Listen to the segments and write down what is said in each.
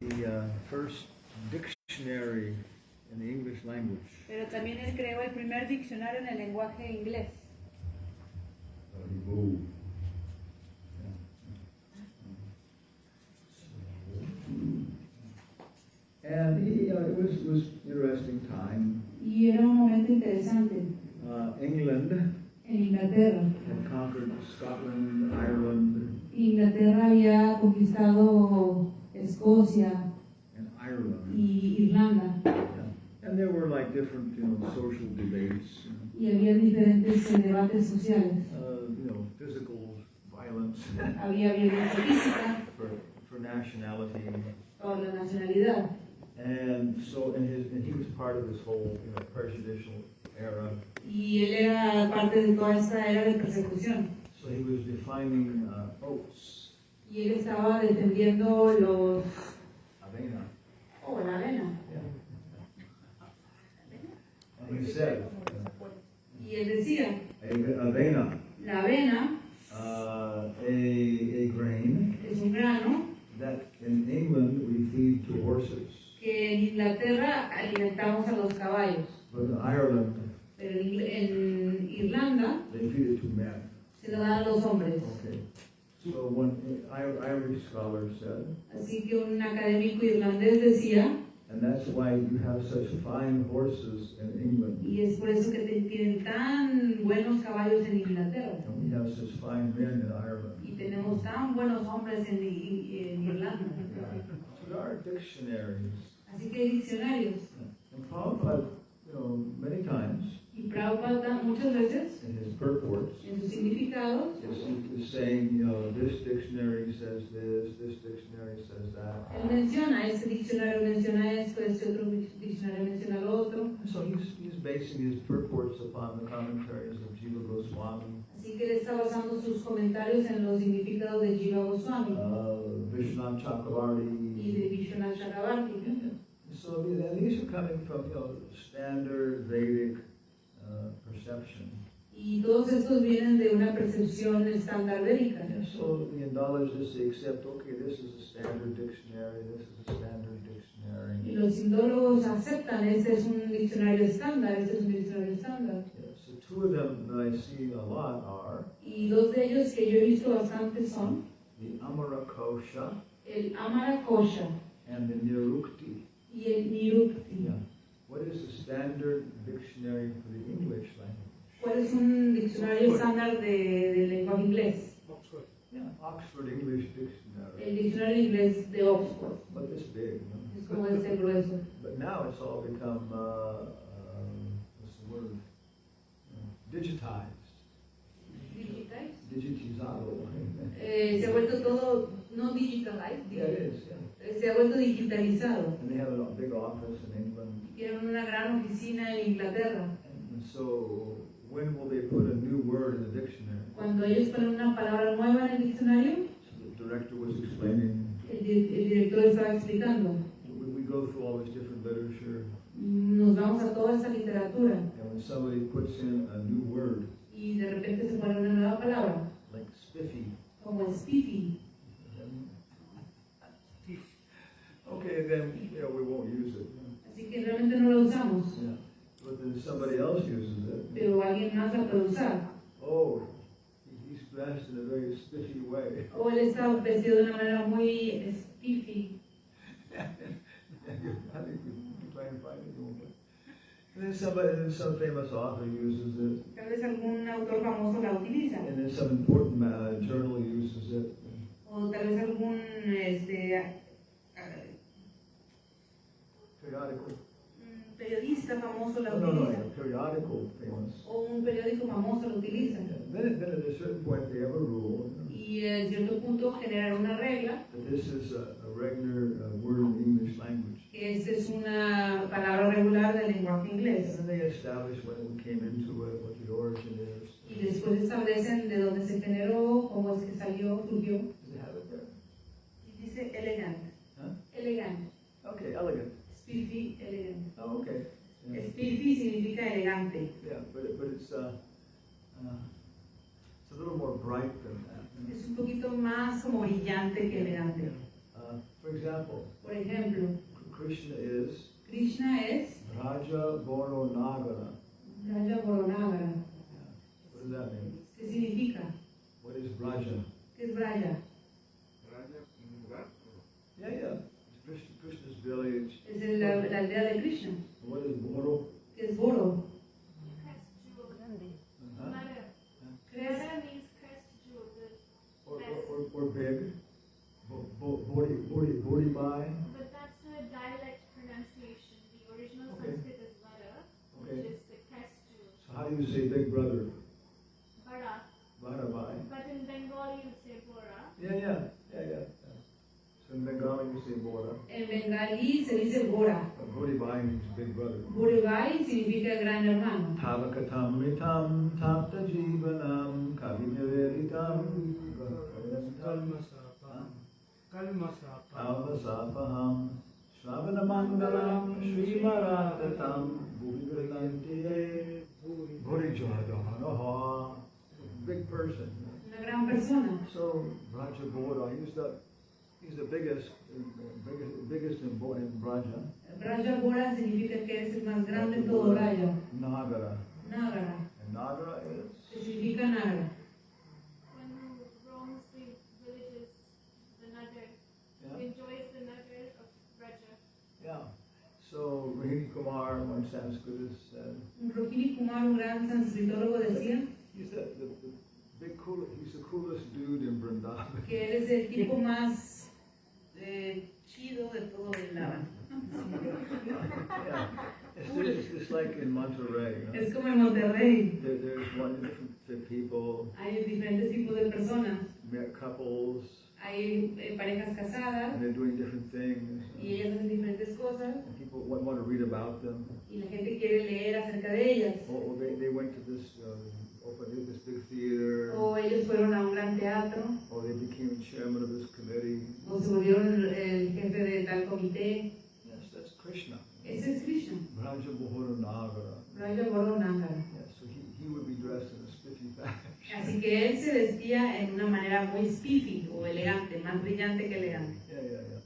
the first dictionary in the English language. Pero también él creó el primer diccionario en el lenguaje inglés. And it was interesting time. Y era un momento interesante. England En Inglaterra. had conquered Scotland, Ireland, Inglaterra había conquistado Escocia and Ireland. y Irlanda. And there were like different, social debates. Y había diferentes debates sociales. Physical violence Había violencia física for nationality. por la nacionalidad. And so, and he was part of this whole, prejudicial era. Y él era parte de toda esta era de persecución. So he was defining oats. Y él estaba defendiendo los... Avena. Oh, la avena. Yeah. And he said, Y él decía, avena, la avena a grain es un grano that in England we feed to horses, que en Inglaterra alimentamos a los caballos, but in Ireland pero en Irlanda they feed it to men. se lo dan a los hombres. Okay. So one Irish scholar said, Así que un académico irlandés decía, and that's why you have such fine horses in England, y es por eso que tienen tan buenos caballos en Inglaterra, and we have such fine men in Ireland. y tenemos tan buenos hombres en Irlanda. So there are dictionaries. Así que hay diccionarios. And Prabhupada, many times Y Prabhupada muchas veces, in his purports, en sus significados, is saying, this dictionary says this dictionary says that. él menciona, este diccionario menciona esto, este otro diccionario menciona lo otro. So he's basing his purports upon the commentaries of Jiva Goswami, Así que él está basando sus comentarios en los significados de Jiva Goswami Vishwanath y Chakravarti. de Vishwanath Chakravarti. So these are coming from standard Vedic perception. Y todos estos vienen de una percepción estándar védica. So the indologists they accept, okay, this is a standard dictionary, this is a standard dictionary. Y los indólogos aceptan, este es un diccionario estándar, este es un diccionario estándar. So two of them that I see a lot are Y dos de ellos que yo he visto bastante son the Amarakosha el Amarakosha and the Nirukti. y el Nirukti. Yeah. What is the standard dictionary for the English language? ¿Cuál es un diccionario estándar del lenguaje inglés? Oxford. Yeah, Oxford English Dictionary. El diccionario inglés de Oxford. But this big, Es como este grueso. But now it's all become, what's the word? Digitized. Digitizado. Se ha vuelto todo, no digitalized, Yeah, it is, yeah. se ha vuelto digitalizado. And they have a big office in England. Tienen una gran oficina en Inglaterra. And so, when will they put a new word in the dictionary? Cuando ellos ponen una palabra nueva en el diccionario, So the director was explaining, el director estaba explicando. we go through all this different literature, Nos vamos a toda esta literatura and when somebody puts in a new word, y de repente se pone una nueva palabra, like spiffy, como spiffy. okay, then we won't use it. Así que realmente no la usamos, Yeah. But then somebody else uses it. pero alguien más la puede usar. Oh, he's dressed in a very spiffy way. O él está vestido de una manera muy spiffy. I think you try and find it. And then some famous author uses it. Tal vez algún autor famoso la utiliza. And then some important journal uses it. O tal vez algún Periodical. periodista famoso la No, utiliza. periodical famous. O un periódico famoso la utiliza. Yeah. Then at a certain point they have a rule Y en cierto punto generar una regla, that this is a regular word in the English language. que esta es una palabra regular del lenguaje inglés. And they establish when it came into it, what the origin is. Y después establecen de dónde se generó, cómo es que salió, surgió. Does it have it there? Y dice elegant. Huh? Elegant. Okay, elegant. Spiffy, elegant. Oh, okay. Yeah. Spiffy significa elegante. Yeah, but it's a little more bright than that. Es un poquito más como brillante que elegante. For For example, Por ejemplo, Krishna is Krishna es Raja Boronagara. Raja Boronagara. What does that mean? ¿Qué significa? What is Braja? ¿Qué es Braja? Yeah, yeah. It's Krishna's village. Es la aldea de Krishna. What is Boro? ¿Qué es Boro? Huh? Crest. Or big? Bori. But that's a dialect pronunciation. The original Okay. Sanskrit is Vada, Okay. which is the crest jewel. So how do you say big brother? Vada. Vadabai. But in Bengali you say Bora. Yeah. So in Bengali you say Bora. En bengalí se dice Bora. Boribai means big brother. Boribai significa gran hermano. Tavakatam ritam tapta jivanam kavinaveritam kalmasapaham shravanamangalam shrimaratatam bhuvidantiye bhurijadanaha. Big person. Una gran persona. So Braja Bora, he's the biggest in Braja. Raja Bora significa que eres el más grande en todo Raja. Nagara. Nagara. And Nagara ¿Qué is significa Nagara? When who roams the villages, the nagar, yeah. enjoys the nagar of Raja. Yeah. So Rohini Kumar, one Sanskritist, said Rohini Kumar, un gran sanscritólogo, decía he's the he's the coolest dude in Vrindavan. que él es el tipo más chido de todo Vrindavan. Yeah. It's just like in Monterrey. You know? Es como en Monterrey. There's one different people, Hay diferentes tipos de personas. met couples, Hay parejas casadas and they're doing different things. y ellas hacen diferentes cosas And people want to read about them. y la gente quiere leer acerca de ellas. Or they went to this opened this big theater. O ellos fueron a un gran teatro Or they became chairman of this committee. o se volvieron el jefe de tal comité. Yes, that's Krishna. Ese es Krishna. Raja Bohara Nagara. Raja Boro Nagara. Yeah, so he would be dressed in a spiffy fashion. Así que él se vestía en una manera muy spiffy o elegante, más brillante que elegante. Yeah.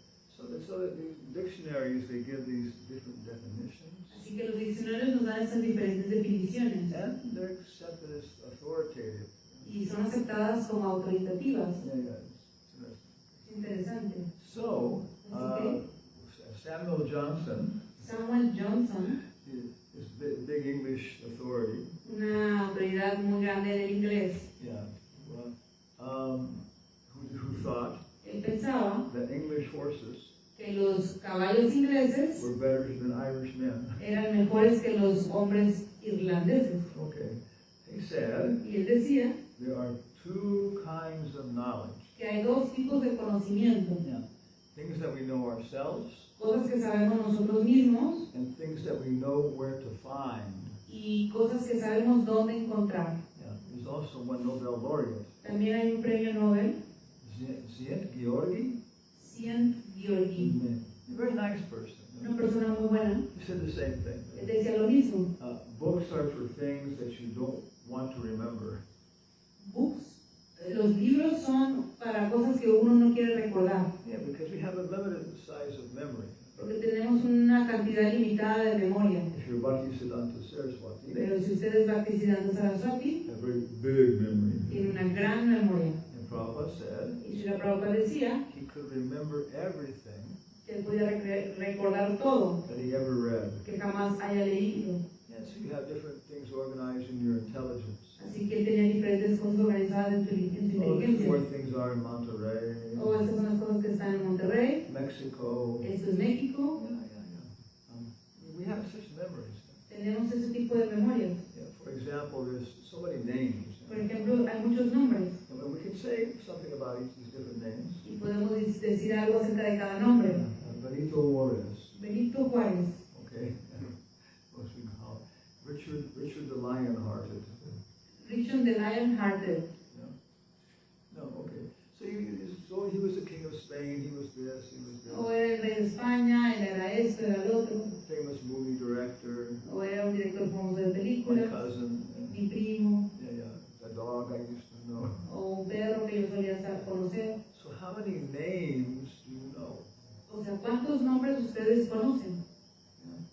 So the dictionaries, they give these different definitions. Así que los diccionarios nos dan esas diferentes definiciones And they're accepted as authoritative. y son aceptadas como autoritativas. Yeah, it's interesting. Interesante. So, Samuel Johnson Samuel Johnson, is big English authority. una autoridad muy grande del inglés, Yeah. Well, who thought él pensaba that English horses que los caballos ingleses were better than Irish men. eran mejores que los hombres irlandeses. Okay. He said Y él decía there are two kinds of knowledge. que hay dos tipos de conocimiento, Yeah. Things that we know ourselves cosas que sabemos nosotros mismos and things that we know where to find. y cosas que sabemos dónde encontrar. Yeah. There's also one Nobel laureate, También hay un premio Nobel, Zient Georgi. Cient Georgi, A very nice person. una persona muy buena. He said the same thing. Él decía lo mismo. Books are for things that you don't want to remember. Books, los libros son para cosas que uno no quiere recordar, Yeah, because we have a limited size of memory. porque tenemos una cantidad limitada de memoria. If you're Bhaktisiddhanta Saraswati, Pero si usted es Bhaktisiddhanta Saraswati, a very big memory. tiene una gran memoria. And Prabhupada said Y Srila Prabhupada decía he could remember everything que él podía recordar todo, that he ever read. que jamás haya leído. Yeah, so you have different things organized in your intelligence. Así que él tenía diferentes cosas organizadas en su Oh, this is inteligencia. where things are in Monterrey, O estas son las cosas que están en Monterrey, Mexico. esto es México. We have such memories. Tenemos ese tipo de memorias. Yeah, for example, there's so many names. Por ejemplo, hay muchos nombres And we can say something about each of these different names. y podemos decir algo acerca de cada nombre. Benito Juarez, Benito Juárez, okay? What we call it. Richard the Lion-Hearted. Richard the Lion-Hearted. No, okay. So he was the king of Spain, he was this, he was O that. era el rey de España, él era esto, era el otro. Famous movie director, O era un director famoso de my películas, cousin, mi primo, a dog I used to know. o un perro que yo solía conocer. So how many names do you know? ¿Cuántos nombres ustedes conocen?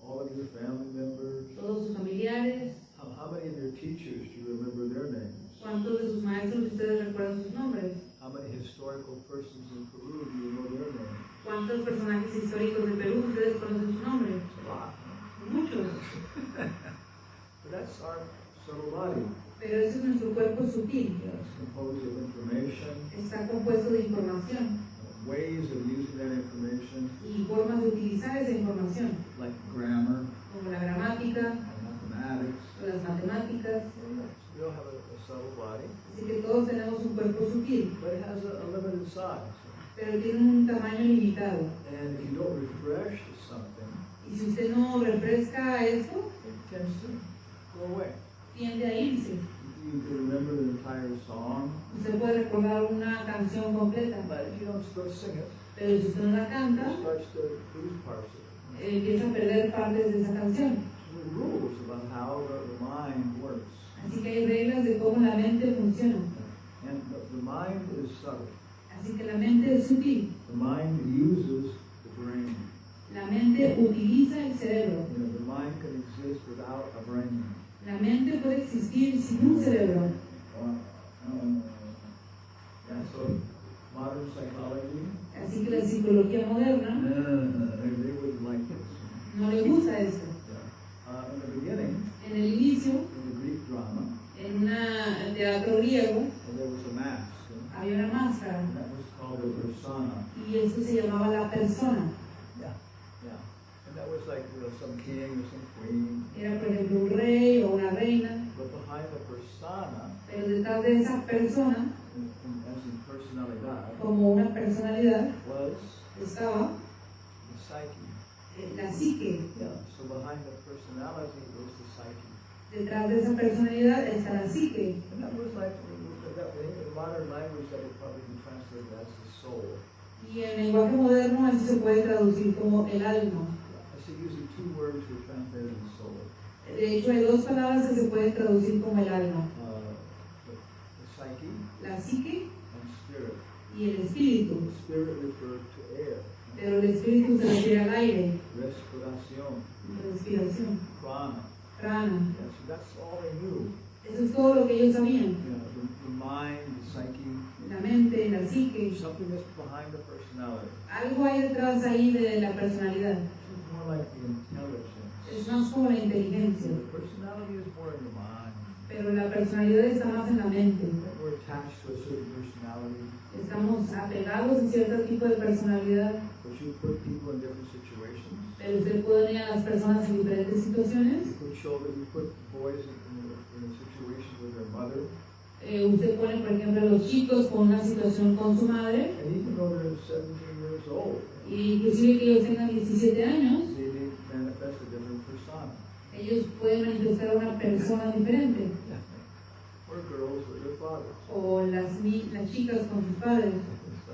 All of your family members. Todos sus familiares. How many of your teachers do you remember their names? ¿Cuántos de sus maestros ustedes recuerdan sus nombres? How many historical persons in Peru do you know their names? ¿Cuántos personajes históricos de Perú ustedes conocen su nombre? A lot. Muchos. But that's our subtle body. Pero ese es nuestro cuerpo sutil. Yeah, it's composed of information, Está compuesto de información ways of using that information, y formas de utilizar esa información, like grammar como la gramática and mathematics. o las matemáticas. So we all have a subtle body, Así que todos tenemos un cuerpo sutil, but it has a limited size. pero tiene un tamaño limitado. And if you don't refresh something, Y si usted no refresca esto, it tends to go away. tiende a irse. You can remember the entire song, Usted puede recordar una canción completa, but if you don't go sing it, pero si usted no la it canta, starts to lose parts of it. empieza a perder partes de esa canción. So there are rules about how the mind works. Así que hay reglas de cómo la mente funciona. And the mind is subtle. Así que la mente es sutil. The mind uses the brain. La mente utiliza el cerebro. You know, the mind can exist without a brain. La mente puede existir sin un cerebro. Yeah, so modern psychology, Así que la psicología moderna they wouldn't like this. no le gusta esto. Yeah. In the beginning, En el inicio, in the Greek drama, en un teatro griego, there was a mask, había una máscara and that was called the persona. y esto se llamaba la persona. Yeah, yeah. And that was like some king or some queen. Era, por ejemplo, un rey o una reina, But behind the persona, pero detrás de esa persona, as in personalidad, como una personalidad, was estaba the psyche. la psique. Yeah. So behind the personality was the psyche. Detrás de esa personalidad está la psique. And that was like, in modern language, that would probably be translated as the soul. Y en lenguaje moderno así se puede traducir como el alma. I see usually two words for translated as soul. De hecho, hay dos palabras que se pueden traducir como el alma. The psyche La psique and spirit. y el espíritu. The spirit referred to air, Pero el espíritu se refiere al aire, respiración, respiración, prana. prana. Yeah, so that's all they knew. Eso es todo lo que ellos sabían. You know, the mind, the psyche, La mente, la psique. something that's behind the personality. Algo hay detrás ahí de la personalidad. It's more like the intelligence. Es más como la So inteligencia. the personality is more in the mind. Pero la personalidad está más en la mente. We're attached to a certain personality, Estamos apegados a cierto tipo de personalidad. but you put people in different situations. Pero usted puede unir a las personas en diferentes situaciones. You put children, you put boys in a situation with their mother, Usted pone, por ejemplo, a los chicos con una situación con su madre. and even though they're 17 years old, Y inclusive que ellos tengan 17 años, they manifest a different persona. ellos pueden manifestar una persona diferente. Or girls with their fathers. O las chicas con sus padres. So,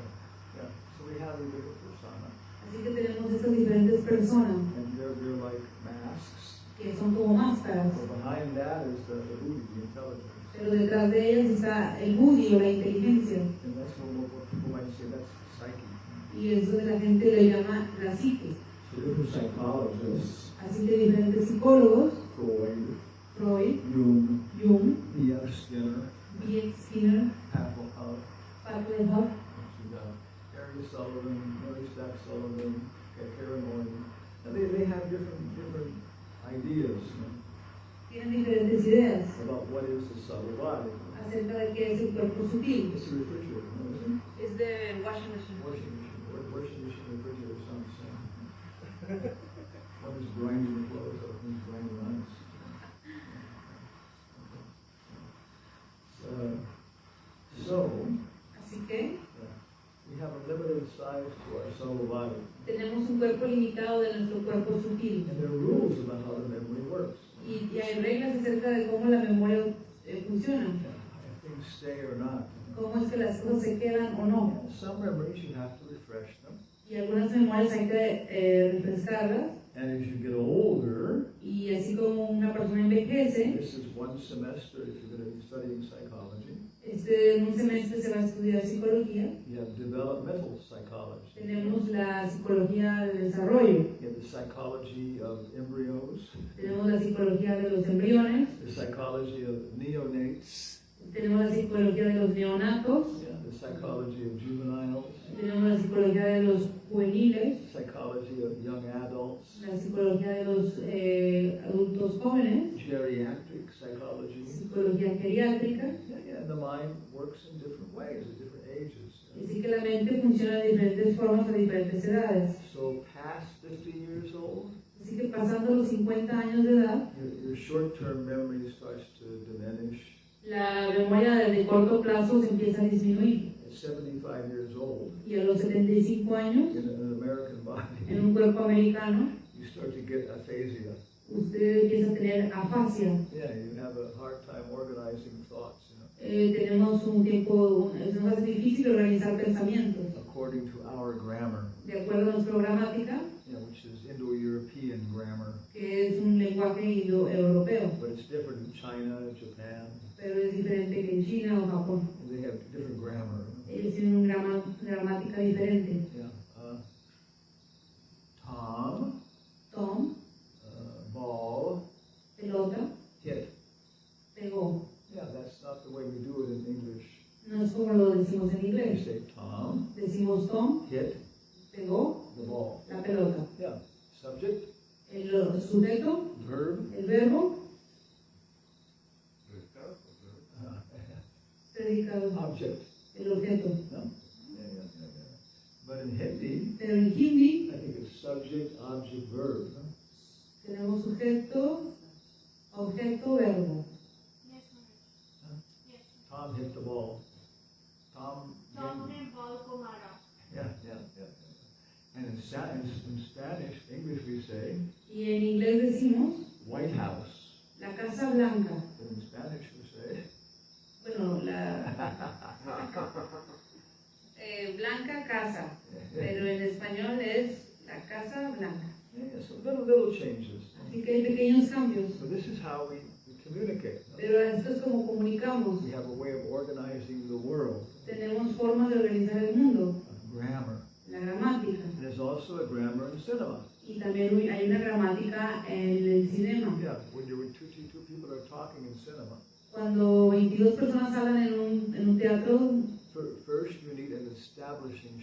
yeah. So we have a different persona, Así que tenemos estas diferentes personas and they're like masks. que son como máscaras. So behind that is the Buddhi, the intelligence. Pero detrás de ellas está el buddhi o la inteligencia. And that's what people might say, that's psyche. Y eso de la gente le llama la psique. So different psychologists, Así que diferentes psicólogos, Freud, Freud, Jung, Jung, B.F. Skinner, B.F. Skinner, Pavlov, Pavlov, Harry Sullivan, Mary Stack Sullivan, Karen Moynihan. And they have different ideas, tienen diferentes ideas about what is the subtle body. acerca de qué es el cuerpo sutil. It's a refrigerator, isn't it? Es de washing machine. Washing machine. Washing machine, refrigerator sound the same. One is grinding clothes, other one is grinding ice. So, Así que we have a limited size to our subtle body. tenemos un cuerpo limitado de nuestro cuerpo sutil. And there are rules about how the memory works. Y hay reglas acerca de cómo la memoria funciona. If things stay or not. Cómo es que las cosas se quedan o no. Some memories you have to refresh them. Y algunas memorias hay que refrescarlas. And as you get older, Y así como una persona envejece, this is one semester if you're going to be studying psychology. esto En un semestre se va a estudiar psicología. You have developmental psychology. Tenemos la psicología del desarrollo, You have the psychology of embryos, tenemos la psicología de los embriones, the psychology of neonates, tenemos la psicología de los neonatos, yeah, the psychology of juveniles, tenemos la psicología de los juveniles, psychology of young adults, la psicología de los adultos jóvenes, geriatric psychology. psicología geriátrica. Yeah, and the mind works in different ways at different ages. Así que la mente funciona de diferentes formas a diferentes edades. So past 50 years old, Así que pasando los 50 años de edad, your short-term memory starts to diminish. la memoria de corto plazo se empieza a disminuir. At 75 years old, Y a los 75 años, in an American body, en un cuerpo americano, you start to get aphasia. usted empieza a tener afasia. Yeah, you have a hard time organizing thoughts, Tenemos un tiempo, nos hace difícil organizar pensamientos. according to our grammar, De acuerdo a nuestra gramática, which is Indo-European grammar, que es un lenguaje europeo, but it's different in China, Japan, pero es diferente que en China o Japón. and they have different grammar. Ellos tienen una gramática diferente. Yeah. Tom, Tom, ball, pelota, hit. pegó. Yeah, that's not the way we do it in English. No es como lo decimos en We inglés. say Tom, Decimos Tom, hit pegó the ball. la pelota. Yeah. Subject, El sujeto, verb, el verbo, uh, predicado, object. el objeto. No? Yeah. But in Hindi, Pero en hindi I think it's subject, object, verb. No? tenemos sujeto, objeto, verbo. Yes, Maharaj. Huh? Yes. Tom hit the ball. Tom. Tom ne ball ko mara. Yeah. And in Spanish, English we say Y en inglés decimos White House. la Casa Blanca. But in Spanish we say Bueno, la blanca casa, pero en español es la Casa Blanca. yeah, so little changes. Así que hay pequeños cambios. So this is how we communicate. No? Pero esto es como comunicamos. We have a way of organizing the world, Tenemos formas de organizar el mundo, a grammar. la gramática. There's also a grammar in cinema. Y también hay una gramática en el cinema. Yeah, when you're 22 people are talking in cinema, Cuando 22 personas hablan en un teatro, first you need an establishing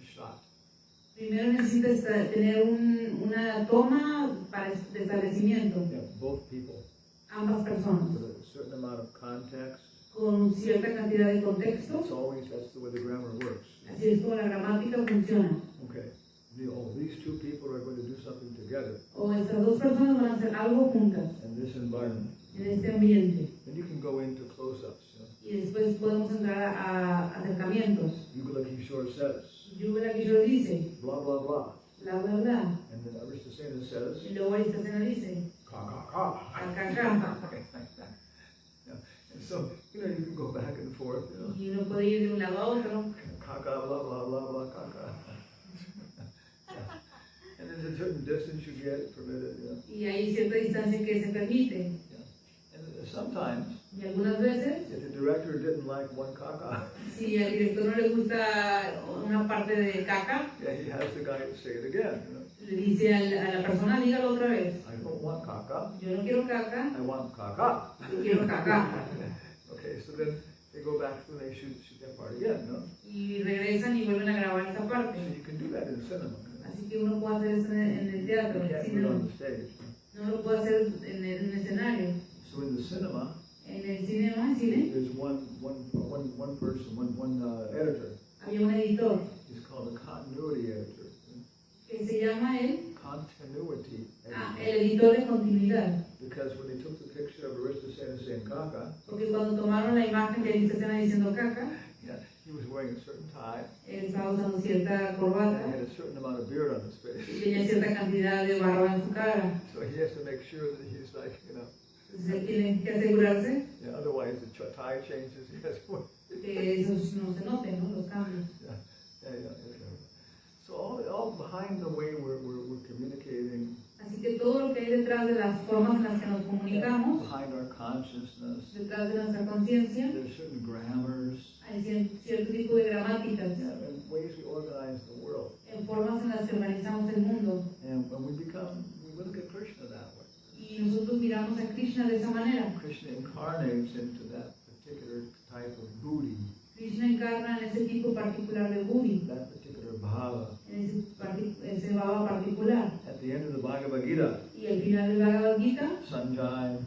shot. primero necesitas tener una toma de establecimiento, Yeah, both people ambas personas, with a certain amount of context. con cierta cantidad de contexto. That's the way the grammar works. Así es como la gramática funciona. Okay. These two people are going to do something together O estas dos personas van a hacer algo juntas in this environment. en este ambiente. Then you can go into close-ups. Y después podemos entrar a acercamientos. Yugal Kishore says, Yuval Kishore dice, blah, blah, blah. bla bla bla. And then Aristasena says, Y luego Aristasena dice, ka, ka, ka. acá. Yeah. And so, you can go back and forth, Y uno puede ir de un lado a otro. Kaka, blah, blah, blah, blah, kaka. Yeah. And there's a certain distance you get permitted, Y hay cierta distancia que se permite. And sometimes, Y algunas veces, if the director didn't like one kaka, si al director no le gusta una parte de caca, yeah, he has the guy say it again. le dice a la persona, dígalo otra vez. I don't want kaka, Yo no quiero caca, I want kaka. yo quiero caca. Okay, so then they go back and they shoot that part again, no? Y regresan y vuelven a grabar esa parte. So you can do that in cinema. Así que uno puede hacer eso en el teatro, You en el can't do cine, it on no. the stage. No lo puede hacer en el escenario. So in the cinema, En el cine, there's one person, one editor. había un editor He's called a continuity editor. que se llama Continuity editor. el editor de continuidad. Because when they took the picture of Aristasena saying kaka, Porque cuando tomaron la imagen de Aristasena diciendo caca, yeah, he was wearing a certain tie, él estaba usando cierta and corbata he had a certain amount of beard on his y face. tenía cierta cantidad de barba en su cara. So he has to make sure that he's like, Entonces él tiene que asegurarse yeah, otherwise the tie changes. He has to, que eso no se note, ¿no? Los cambios. yeah. So all behind the way we're communicating, Así que todo lo que hay detrás de las formas en las que nos comunicamos, behind our consciousness. detrás de nuestra conciencia, There's certain grammars, hay cierto tipo de gramáticas, and ways we organize the world. en formas en las que organizamos el mundo. And when we look at Krishna that way. Y nosotros miramos a Krishna de esa manera. Krishna incarnates into that particular type of buddhi, Krishna encarna en ese tipo particular de buddhi, that particular bhava. en ese bhava particular. At the end of the Bhagavad Gita, Y al final del Bhagavad Gita, Sanjay,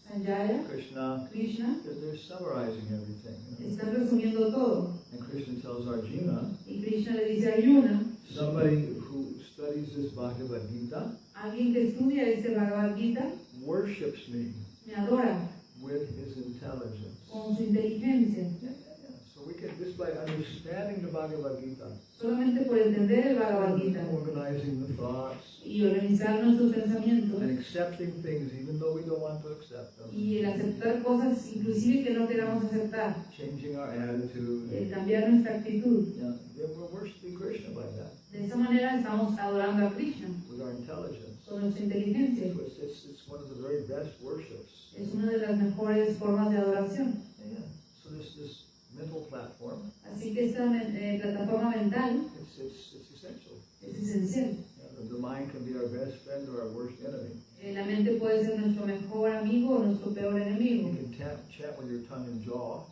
Sanjaya, Krishna, Krishna, they're summarizing everything. You know? están resumiendo todo. And Krishna tells Arjuna, Y Krishna le dice a Arjuna, somebody who studies this Bhagavad Gita alguien que estudia este Bhagavad Gita worships me me adora with his intelligence. con su inteligencia. Yeah. So we can, just by understanding the Bhagavad Gita, Solamente por entender el Bhagavad Gita organizing the thoughts, y organizar nuestros pensamientos and accepting things even though we don't want to accept them, y el aceptar cosas inclusive que no queramos aceptar, changing our attitude, el cambiar nuestra actitud. yeah, then we're worshiping Krishna by that, De esa manera estamos adorando a Krishna with our intelligence. con nuestra inteligencia. So it's one of the very best worships. Es una de las mejores formas de adoración. Yeah. So this mental platform, Así que esta plataforma mental it's essential. es esencial. Yeah, the mind can be our best friend or our worst enemy. La mente puede ser nuestro mejor amigo o nuestro peor enemigo. You can chant with your tongue and jaw.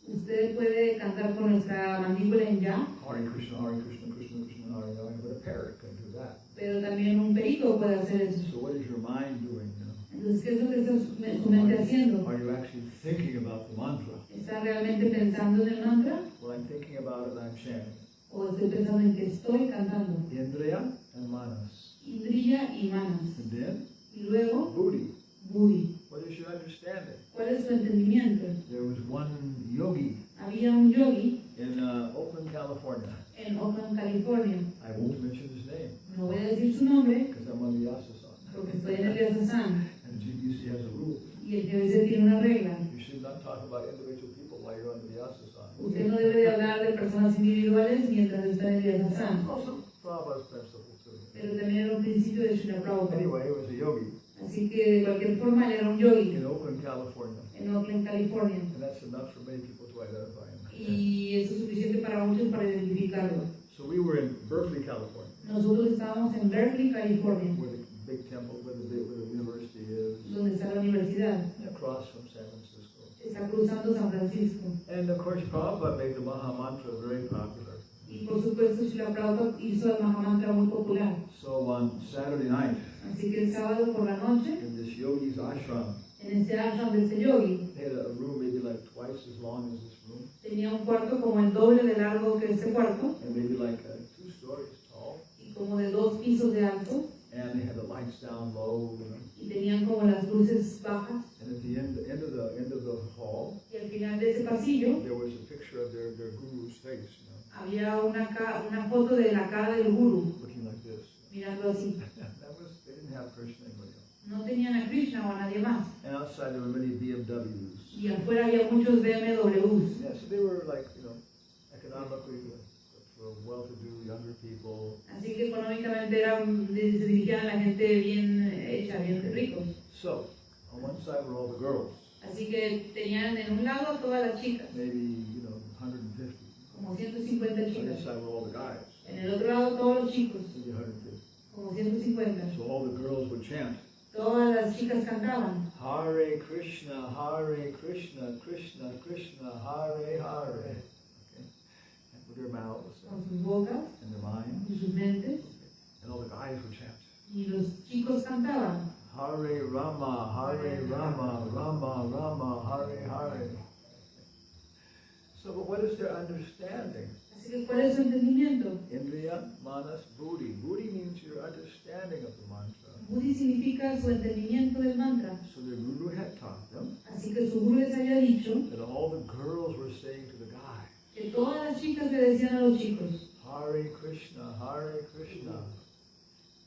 Usted puede cantar con nuestra mandíbula en ya, Hare Krishna, Hare Krishna, Krishna Krishna, Hare Hare. But a parrot can do that. pero también un perico puede hacer eso. So what is your mind doing? You know? Entonces, ¿qué es lo que está su mente haciendo? Are you actually thinking about the mantra? ¿Está realmente pensando en el mantra? Well, I'm thinking about it. I'm chanting. ¿O estoy pensando en que estoy cantando? Indriya and manas. Indriya y manas. And then Y luego, buddhi. buddhi. What is your understanding? ¿Cuál es su entendimiento? There was one yogi Había un yogi in Oakland, California. en Oakland, California. I won't mention his name No voy a decir su nombre because I'm on the Yasasan. porque estoy en el Vyasa-san. And GBC has a rule. Y el GBC tiene una regla. You should not talk about individual people while you're on the Yasasan. Usted no debe de hablar de personas individuales mientras está en el Vyasa-san. Also, Prabhupada's principle too. Pero también era un principio de Srila Prabhupada. Anyway, it was a yogi Así que de cualquier forma él era un yogi in Oakland, California. en Oakland, California. And that's enough for many people to identify him. Y eso es suficiente para muchos para identificarlo. So we were in Berkeley, California, Nosotros estábamos en Berkeley, California, where the big temple, where the university is, donde está la universidad. across from San Francisco. Está cruzando San Francisco. And of course, Prabhupada made the Maha Mantra very popular. Y por supuesto Srila Prabhupada hizo el Mahamantra muy popular. So on Saturday night, Así que el sábado por la noche, in this yogi's ashram, en este ashram de este yogi, they had a room maybe like twice as long as this room, tenía un cuarto como el doble de largo que este cuarto and maybe like 2 stories tall. y como de 2 pisos de alto And they had the lights down low, you know. y tenían como las luces bajas. And at the end of the hall, Y al final de ese pasillo there was a picture of their guru's face, you know, había una foto de la cara del guru, looking like this. mirando así. They didn't have Krishna anybody else. No tenían a Krishna o a nadie más. And outside there were many BMWs. Y afuera había muchos BMWs. Yeah, so they were like, you know, economically for well-to-do younger people. Así que económicamente se dirigían a la gente bien hecha, bien ricos. So, on one side were all the girls, Así que tenían en un lado a todas las chicas, maybe, 150. como 150 On this chicas. side were all the guys, En el otro lado todos los chicos, maybe 150. como 150. So all the girls would chant, Todas las chicas cantaban. Hare Krishna, Krishna Krishna, Hare Hare. Okay? And with their mouths Con sus bocas and their minds. y sus mentes. And all the guys would chant, Y los chicos cantaban. Hare Rama, Rama Rama, Hare Hare. So, but what is their understanding? Así que, ¿cuál es su entendimiento? Indriya, Manas, Buddhi. Buddhi means your understanding of the mantra. Buddhi significa su entendimiento del mantra. So their guru had taught them Así que su guru les había dicho that all the girls were saying to the guys, que todas las chicas le decían a los chicos, Hare Krishna,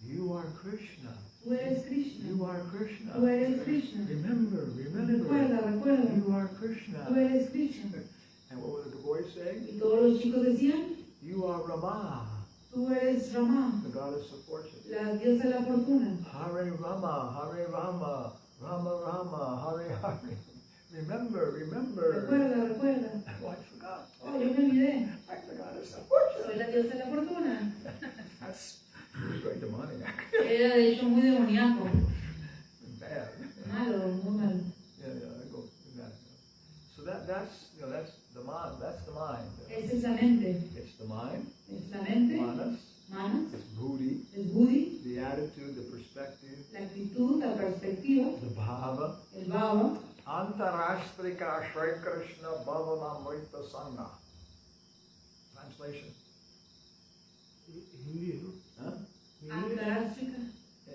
you are Krishna, tú eres Krishna, you are Krishna. tú eres Krishna. Remember, Recuerda, recuerda, you are Krishna. tú eres Krishna. And what were the boys saying? Y todos los chicos decían, You are Rama, tú eres es Rama, the goddess of fortune. la diosa de la fortuna. Hare Rama, Hare Rama, Rama Rama, Hare Hare. Remember, remember. Recuerda. Oh, I forgot. Oh, yo me olvidé. I'm the goddess of Soy fortune. la diosa de la fortuna. That's very demoniac. Era de hecho muy demoníaco. Bad. Malo, muy malo. Yeah, I go through that. So that's the mind. That's the mind. Esa es la mente. It's the mind, Es la mente, manas, manas, it's buddhi, es buddhi, the attitude, the perspective, la actitud, la perspectiva, the bhava. el bhava. Antarashtrika Shri Krishna Bhavanamrita Sangha. Translation. Hindi, no? Huh? Antarástica,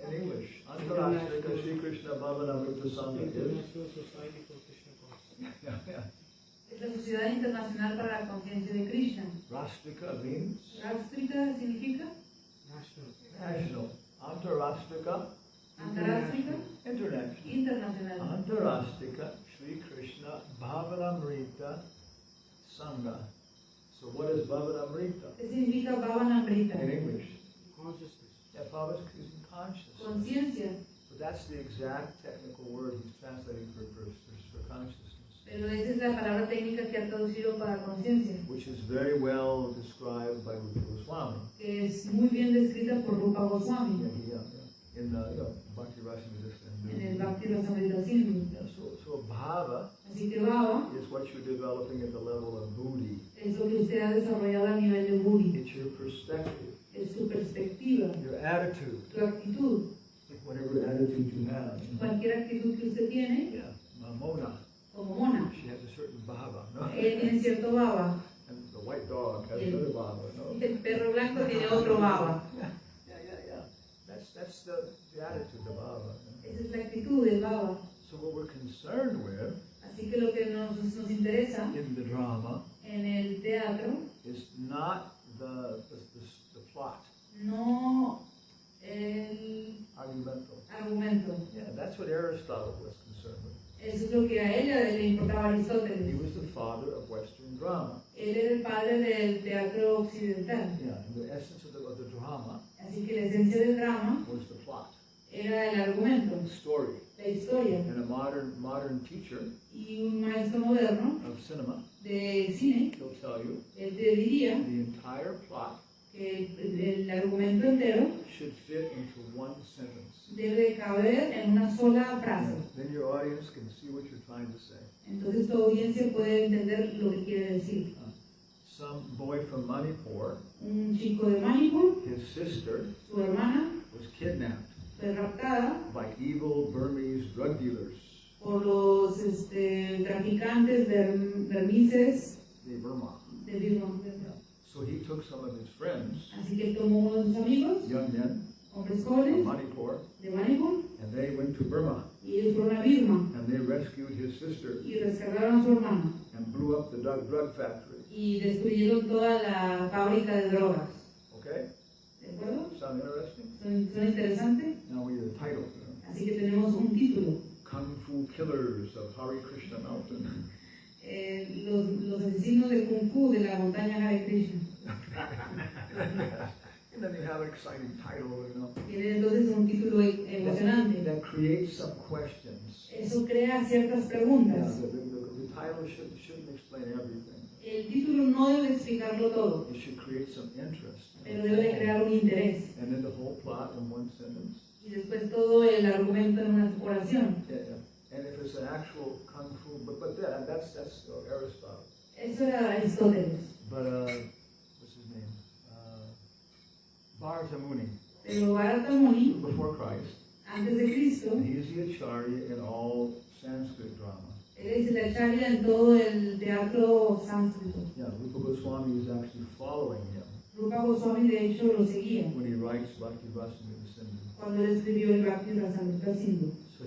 In English. Antarashtrika Shri Krishna Bhavanamrita Sangha is. International Society for Krishna Consciousness. Yeah, yeah. es la Sociedad Internacional para la Conciencia de Krishna. Rashtrika means Rástrika significa National. national. Antarashtrika, Antarástica, international. internacional. Antarashtrika Shri Krishna Bhavanamrita Sangha. So what is Bhavanamrita? ¿Qué significa Bhavanamrita? In English. Consciousness. Yeah, Bhava is consciousness. Conciencia. But that's the exact technical word he's translating for consciousness, Pero esa es la palabra técnica que ha traducido para conciencia, which is very well described by Rupa Goswami. que es muy bien descrita por Rupa Goswami In Bhakti Rasamrita en el Sindhu. Bhakti Rasamrita Sindhu. Yeah, so bhava Así que Bhava is what you're developing at the level of buddhi. es lo que usted ha desarrollado a nivel de buddhi, It's your perspective, es su perspectiva, your attitude, su actitud, whatever attitude you have. cualquier actitud que usted tiene, Yeah, Mona, como Mona. she has a certain bhava, no? Ella tiene cierto Bhava, And the white dog has Yeah. another bhava, no? y el perro blanco tiene otro Bhava. Yeah. That's the attitude of bhava. Esa es la actitud del Bhava. So what we're concerned with Así que lo que nos interesa in the drama en el teatro, is not the plot, no el argumental. argumento. Yeah, that's what Aristotle was concerned with. Eso es lo que a ella le importaba a He Aristóteles. was the father of Western drama. Él era el padre del teatro occidental. Yeah, and the essence of the drama Así que la esencia del drama was the plot, era el argumento, the story. la historia. And a modern teacher Y un maestro moderno of cinema, de cine, he'll tell you él te diría the entire plot que el argumento entero should fit into one sentence. debe caber en una sola frase. Then your audience can see what you're trying to say. Entonces tu audiencia puede entender lo que quiere decir. Some boy from Manipur, Un chico de Manipur, his sister, su hermana, was kidnapped fue raptada by evil Burmese drug dealers. por los traficantes vermices In Burma. de Birma. So he took some of his friends, Así que él tomó uno de sus amigos, young men hombres from jóvenes Manipur, de Manipur, and they went to Burma y ellos fueron a Birma and they rescued his sister y rescataron a su hermana and blew up the drug factory. y destruyeron toda la fábrica de drogas. Okay? ¿De acuerdo? Sound interesting? ¿Son interesantes? Now we have a title. Así que tenemos un título. Kung Fu Killers of Hare Krishna Mountain. Los asesinos de Kung Fu de la montaña Hare Krishna. And then you have an exciting title, you know. Tiene entonces un título emocionante. That creates some questions. Eso crea ciertas Yeah, preguntas. the title shouldn't explain everything. El título no debe explicarlo todo, It should create some interest. pero debe de crear un interés. And then the whole plot in one sentence. Y después todo el argumento en una oración. Yeah. And if it's an actual kung fu, but that's Aristotle. Eso era Aristóteles. But what's his name? Bharata Muni, Pero Bharata Muni, before Christ, antes de Cristo, and he's the acharya in all Sanskrit drama. él es el acharya en todo el teatro sánscrito. Yeah, Rupa Goswami is actually following him Rupa Goswami de hecho lo seguía when he writes Bhakti Rasamrita Sindhu. cuando él escribió el Bhakti Rasamrita Sindhu. So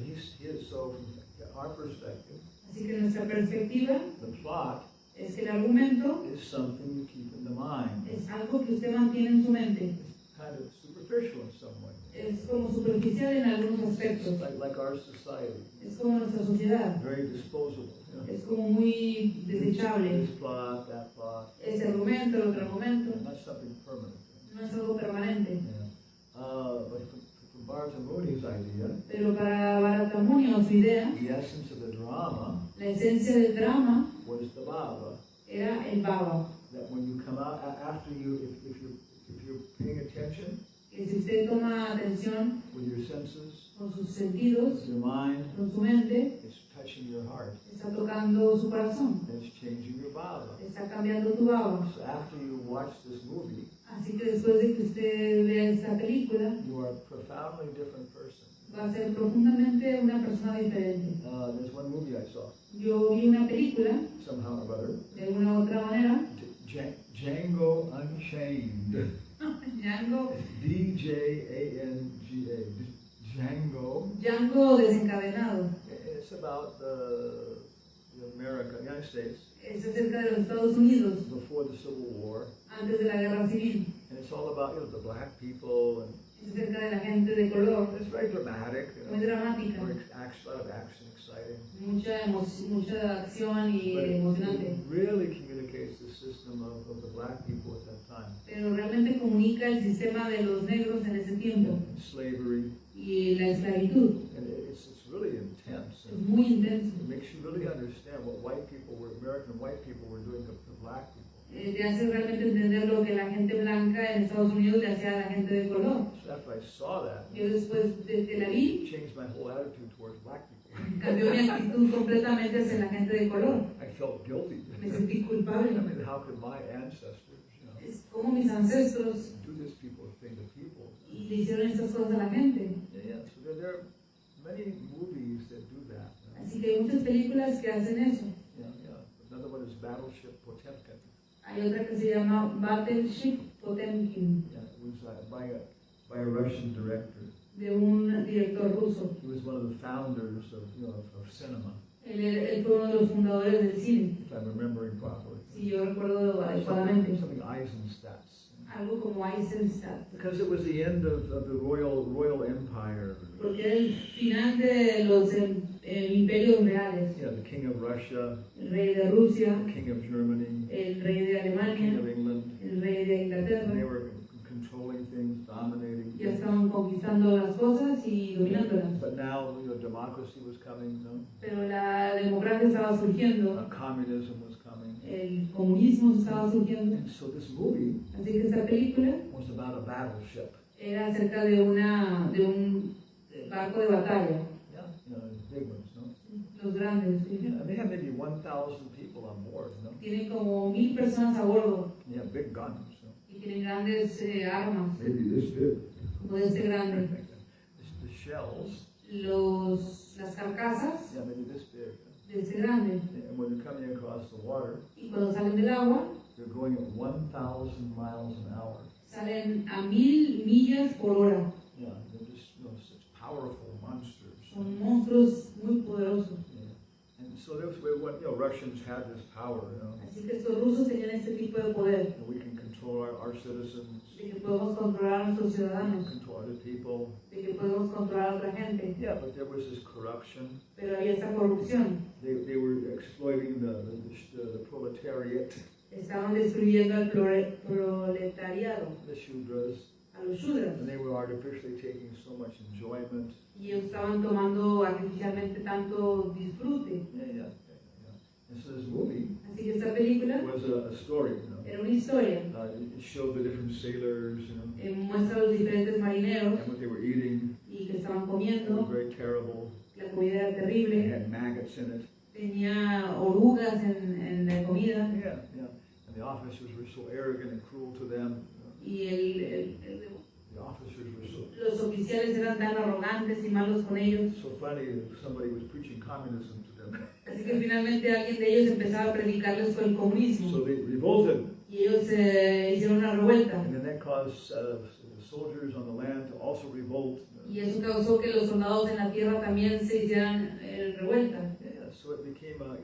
so from our perspective, Así que nuestra perspectiva the plot es que el argumento is something you keep in the mind. es algo que usted mantiene en su mente. It's kind of superficial in some way. Es como superficial en algunos aspectos. Like our society, Es como nuestra sociedad. very disposable. You know? Es como muy desechable. This plot, that plot, Ese argumento, el otro argumento. not something permanent. no es algo permanente. Yeah. But from Bharata Muni's idea, Pero para Bharata Muni o su idea, the essence of the drama la esencia del drama was the bhava. era el bhava. That when you come out after you, if you're paying attention Que si usted toma atención with your senses, con sus sentidos, with your mind, con su mente, it's touching your heart. está tocando su corazón, And it's changing your bhava. está cambiando tu bhava. So after you watch this movie, Así que después de que usted vea esta película, you are a profoundly different person. va a ser profundamente una persona diferente. There's one movie I saw, Yo vi una película, somehow or other, de una u otra manera, Django Unchained. Django, D-J-A-N-G-A. Django. Django desencadenado. It's about the United States, Es acerca de los Estados Unidos, before the Civil War. antes de la Guerra Civil. And it's all about, the black people, and Es acerca de la gente de color, it's very dramatic, muy dramática, a lot of action, exciting. mucha acción y But emocionante. it really communicates the system of the black people at that time. Pero realmente comunica el sistema de los negros en ese tiempo And slavery, y la esclavitud. and it's really intense. Es And muy intenso. it makes you really understand what American white people were doing to black people. Te hace realmente entender lo que la gente blanca en Estados Unidos le hacía a la gente de color. So after I saw that, Yo después de que la vi, it changed my whole attitude towards black people. cambió mi actitud completamente hacia la gente de color. I felt guilty. Me sentí I culpable. mean, how could my ancestors, Es como mis ancestros do this thing to people? y le hicieron estas cosas a la gente. Yeah. So there are many movies that do that. Así que hay muchas películas que hacen eso. Yeah. Another one is Battleship Potemkin. Hay otra que se llama Battleship Potemkin, Yeah, it was by a Russian director. de un director ruso. He was one of the founders of cinema, Él fue uno de los fundadores del cine, if I'm remembering properly. si yo recuerdo adecuadamente. Something Eisenstadt. Algo como Eisenstadt. Because it was the end of the Royal Empire. Porque era el final de los imperios reales. The King of Russia, El rey de Rusia, the King of Germany, el rey de the King Alemania, of England. el rey de And they Inglaterra. were controlling things, dominating Ya things. estaban conquistando las cosas y dominándolas. But now, democracy was coming, Pero la democracia estaba surgiendo, communism was coming. el comunismo estaba surgiendo. And so this movie Así que esta película was about a battleship. era acerca de un barco de batalla, Yeah, big ones, los grandes. ¿sí? Yeah, and they had maybe 1,000 people on board, Tienen como 1000 personas a bordo Yeah, big guns, y tienen grandes armas, Maybe this big. como de este grande. The shells, Las carcasas yeah, maybe this big. de este grande. And when they're coming across the water, Y cuando salen del agua, they're going at 1,000 miles an hour. salen a 1000 millas por hora. Yeah, they're just such powerful monsters. Son monstruos muy poderosos. Yeah. And so that's where Russians had this power, Así que estos rusos tenían este tipo de poder, and we can control our citizens, de que podemos controlar a nuestros ciudadanos, control other people. de que podemos controlar a otra gente. Yeah, but there was this corruption. Pero había esta corrupción. They were exploiting the proletariat, Estaban destruyendo al proletariado, the Shudras, a los shudras. and they were artificially taking so much enjoyment. Y ellos estaban tomando artificialmente tanto disfrute. Yeah. And so this movie Así que esta película was a story, era una historia. It showed the different sailors, Muestra a los diferentes marineros and what they were eating. y que estaban It was comiendo. very terrible. La comida era It terrible. had maggots in it. Tenía orugas en la comida. Yeah. And the officers were so arrogant and cruel to them. Y The officers were so. los oficiales eran tan arrogantes y malos con ellos. So finally, somebody was preaching communism to them. Así que finalmente alguien de ellos empezaba a predicarles sobre el comunismo. So they revolted. Y ellos hicieron una revuelta. And then that caused the soldiers on the land to also revolt. Y eso causó que los soldados en la tierra también se hicieran revuelta. Yeah, so it became a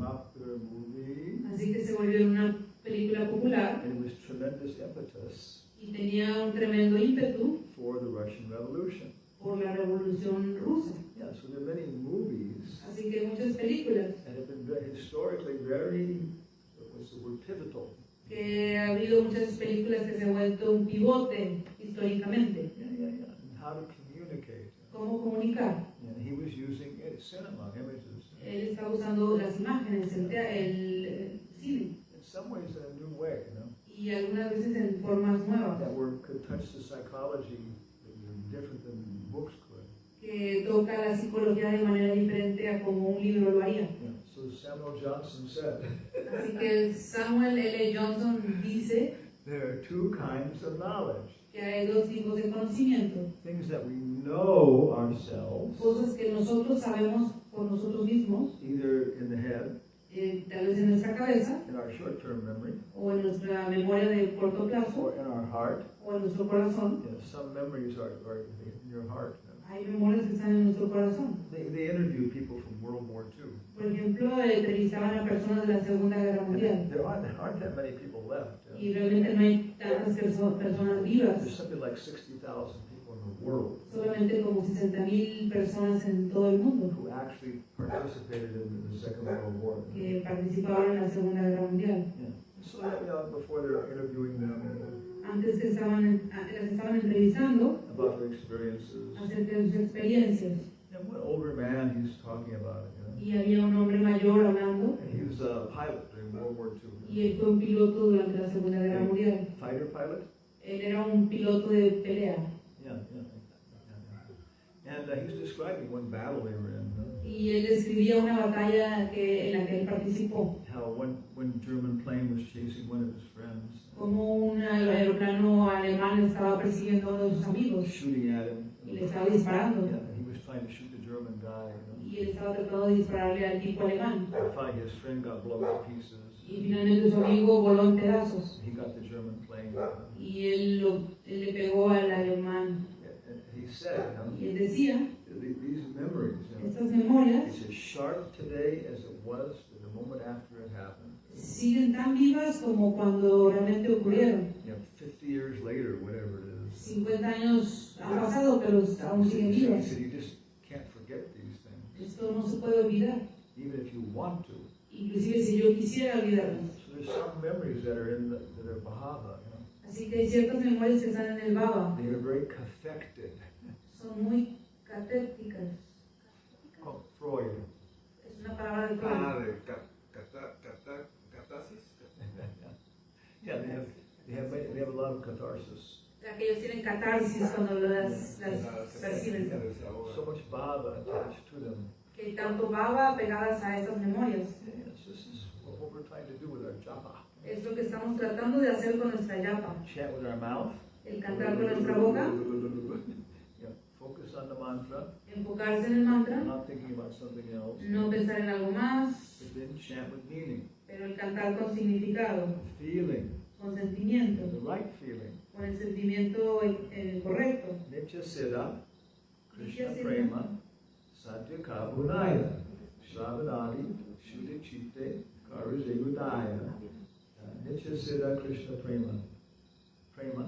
popular movie, Así que se volvió una película popular and it was tremendous impetus y tenía un tremendo ímpetu for the Russian Revolution. por la revolución rusa. Yeah, so there are many movies Así que muchas películas that have been historically very, what's the word, pivotal. que ha habido muchas películas que se han vuelto un pivote históricamente. And how to communicate. ¿Cómo comunicar? And he was using cinema images. Él está usando las imágenes, el cine, In some ways, in a new way, you know, y algunas veces en formas nuevas, that could touch the psychology that was different than books could. que toca la psicología de manera diferente a como un libro lo haría. Yeah. So Samuel Johnson said, Así que Samuel L. Johnson dice there are two kinds of knowledge. que hay dos tipos de conocimiento. Things that we know ourselves, Cosas que nosotros sabemos por nosotros mismos, either in the head, tal vez en nuestra cabeza, in our short-term memory, o en nuestra memoria de corto plazo, or in our heart. o en nuestro corazón. You know, some memories are in your heart. Hay memorias que están en nuestro corazón. They interviewed people from World War II. Por ejemplo, entrevistaban a personas de la Segunda Guerra Mundial. There aren't that many people left. Y realmente no hay tantas personas vivas. There's something like 60,000 people in the world Solamente como 60,000 personas en todo el mundo who actually participated in the Second World War. que participaron en la Segunda Guerra Mundial. Yeah. So that, before they're interviewing them Antes que las estaban entrevistando about their experiences. acerca de sus experiencias. And one older man, he's talking about it. Y había un hombre mayor hablando, And he was a pilot during World War II. y él fue un piloto durante la Segunda Guerra Mundial. Fighter pilot. Él era un piloto de pelea. Yeah. And he's describing one battle they were in. Y él describía una batalla en la que él participó. How one German plane was chasing one of his friends, Como un aeroplano alemán estaba persiguiendo a uno de sus amigos shooting at him. y le estaba disparando. Yeah, and he was trying to shoot the German guy. Y él estaba tratando de dispararle al tipo alemán. Finally, his friend got blown to pieces. Y finalmente su amigo voló en pedazos. He got the German plane. Y él le pegó al alemán. And he said, Y él decía, these memories, estas memorias it's as sharp today as it was in the moment after it happened. siguen tan vivas como cuando realmente ocurrieron. 50 years later, whatever it is. 50 años han pasado, pero aún siguen He vivas. said, you just can't forget these things, Esto no se puede olvidar, even if you want to. inclusive si yo quisiera olvidarlas. So there's some memories that are that are Bahava, Así que hay ciertas memorias que están en el baba, They are very cathected. son muy catépticas. Oh, Freud. Es una palabra de Freud. Catarsis. Yeah, they have a lot of catharsis. La que ellos tienen catarsis cuando las perciben. So much Baba attached to them. Que hay tanto baba pegadas a esas memorias. Yes, this is what we're trying to do with our japa. Es lo que estamos tratando de hacer con nuestra yapa. Chant with our mouth. El cantar con nuestra boca, Yeah, focus on the mantra, enfocarse en el mantra, not thinking about something else. no pensar en algo más, But then chant with meaning, pero el cantar con significado, feeling, con sentimiento, the right feeling. con el sentimiento correcto. Nitya Siddha, Krishna Prema, Satya Kabunaya, Shravanadi, Shuddha Chitte, Karajegudaya. Nitya Siddha Krishna Prema. Prema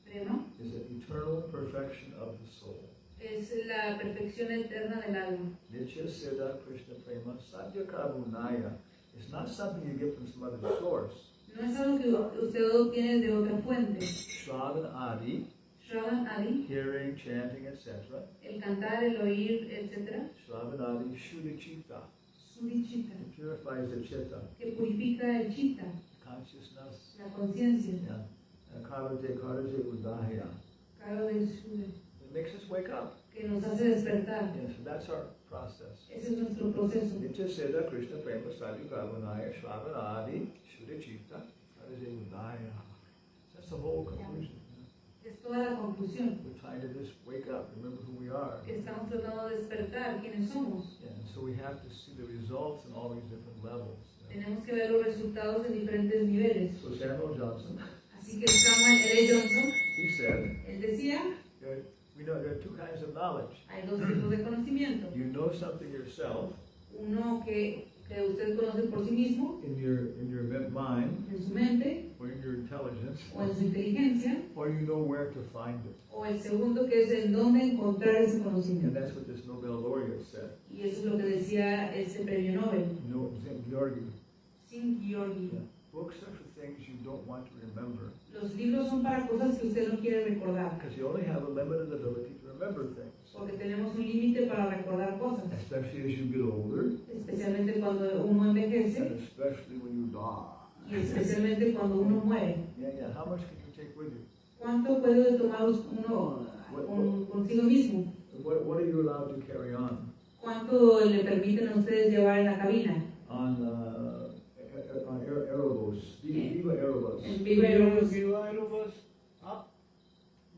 Prema is an eternal perfection of the soul. es la perfección eterna del alma. Nitya Siddha Krishna Prema, Satya Kabunaya. It's not something you get from some other source. No es algo que usted obtiene de otra fuente. Shravanadi, Shravan Adi, hearing, chanting, etc. el cantar, el oír, etc. Shravanadi, Shuddha Chitta. Sudhichitta, It purifies the chitta, que purifica el chitta, consciousness. la conciencia. Yeah. Karate Udaya. Claro del Shuddha, It makes us wake up. que nos hace despertar. Yes, that's our process. Ese es nuestro proceso. Nitya Siddha Krishna Prema Sadhu Kavanaya Shravanadi Shuddha Chitta Karate Udaya. That's the whole conclusion. Es toda la conclusión. We're trying to just wake up, remember who we are. Estamos tratando de despertar quiénes somos. Yeah, and so we have to see the results in all these different levels. Tenemos que ver los resultados en diferentes niveles. So Samuel Johnson, Así que Samuel L. Johnson, he said, él decía, we know there are two kinds of knowledge. hay dos tipos de conocimiento. You know something yourself Uno que usted conoce por sí mismo, in your mind en su mente, or in your intelligence, o en su inteligencia. or you know where to find it. O el segundo que es en dónde encontrar ese And conocimiento. that's what this Nobel laureate said. Y eso es lo que decía ese premio Nobel, No, Georgi. Sin Georgi. Yeah. Books are for things you don't want to remember Los libros son para cosas que usted no quiere recordar, because you only have a limited ability to remember things. porque tenemos un límite para recordar cosas, Especially as you get older, especialmente cuando uno envejece and especially when you die. y especialmente cuando uno muere. Yeah. How much can you take with you? ¿Cuánto puede tomar uno consigo mismo? What are you allowed to carry on? ¿Cuánto le permiten a ustedes llevar en la cabina? On Aerobus, Viva Aerobus. En Viva Aerobus. Viva Aerobus up.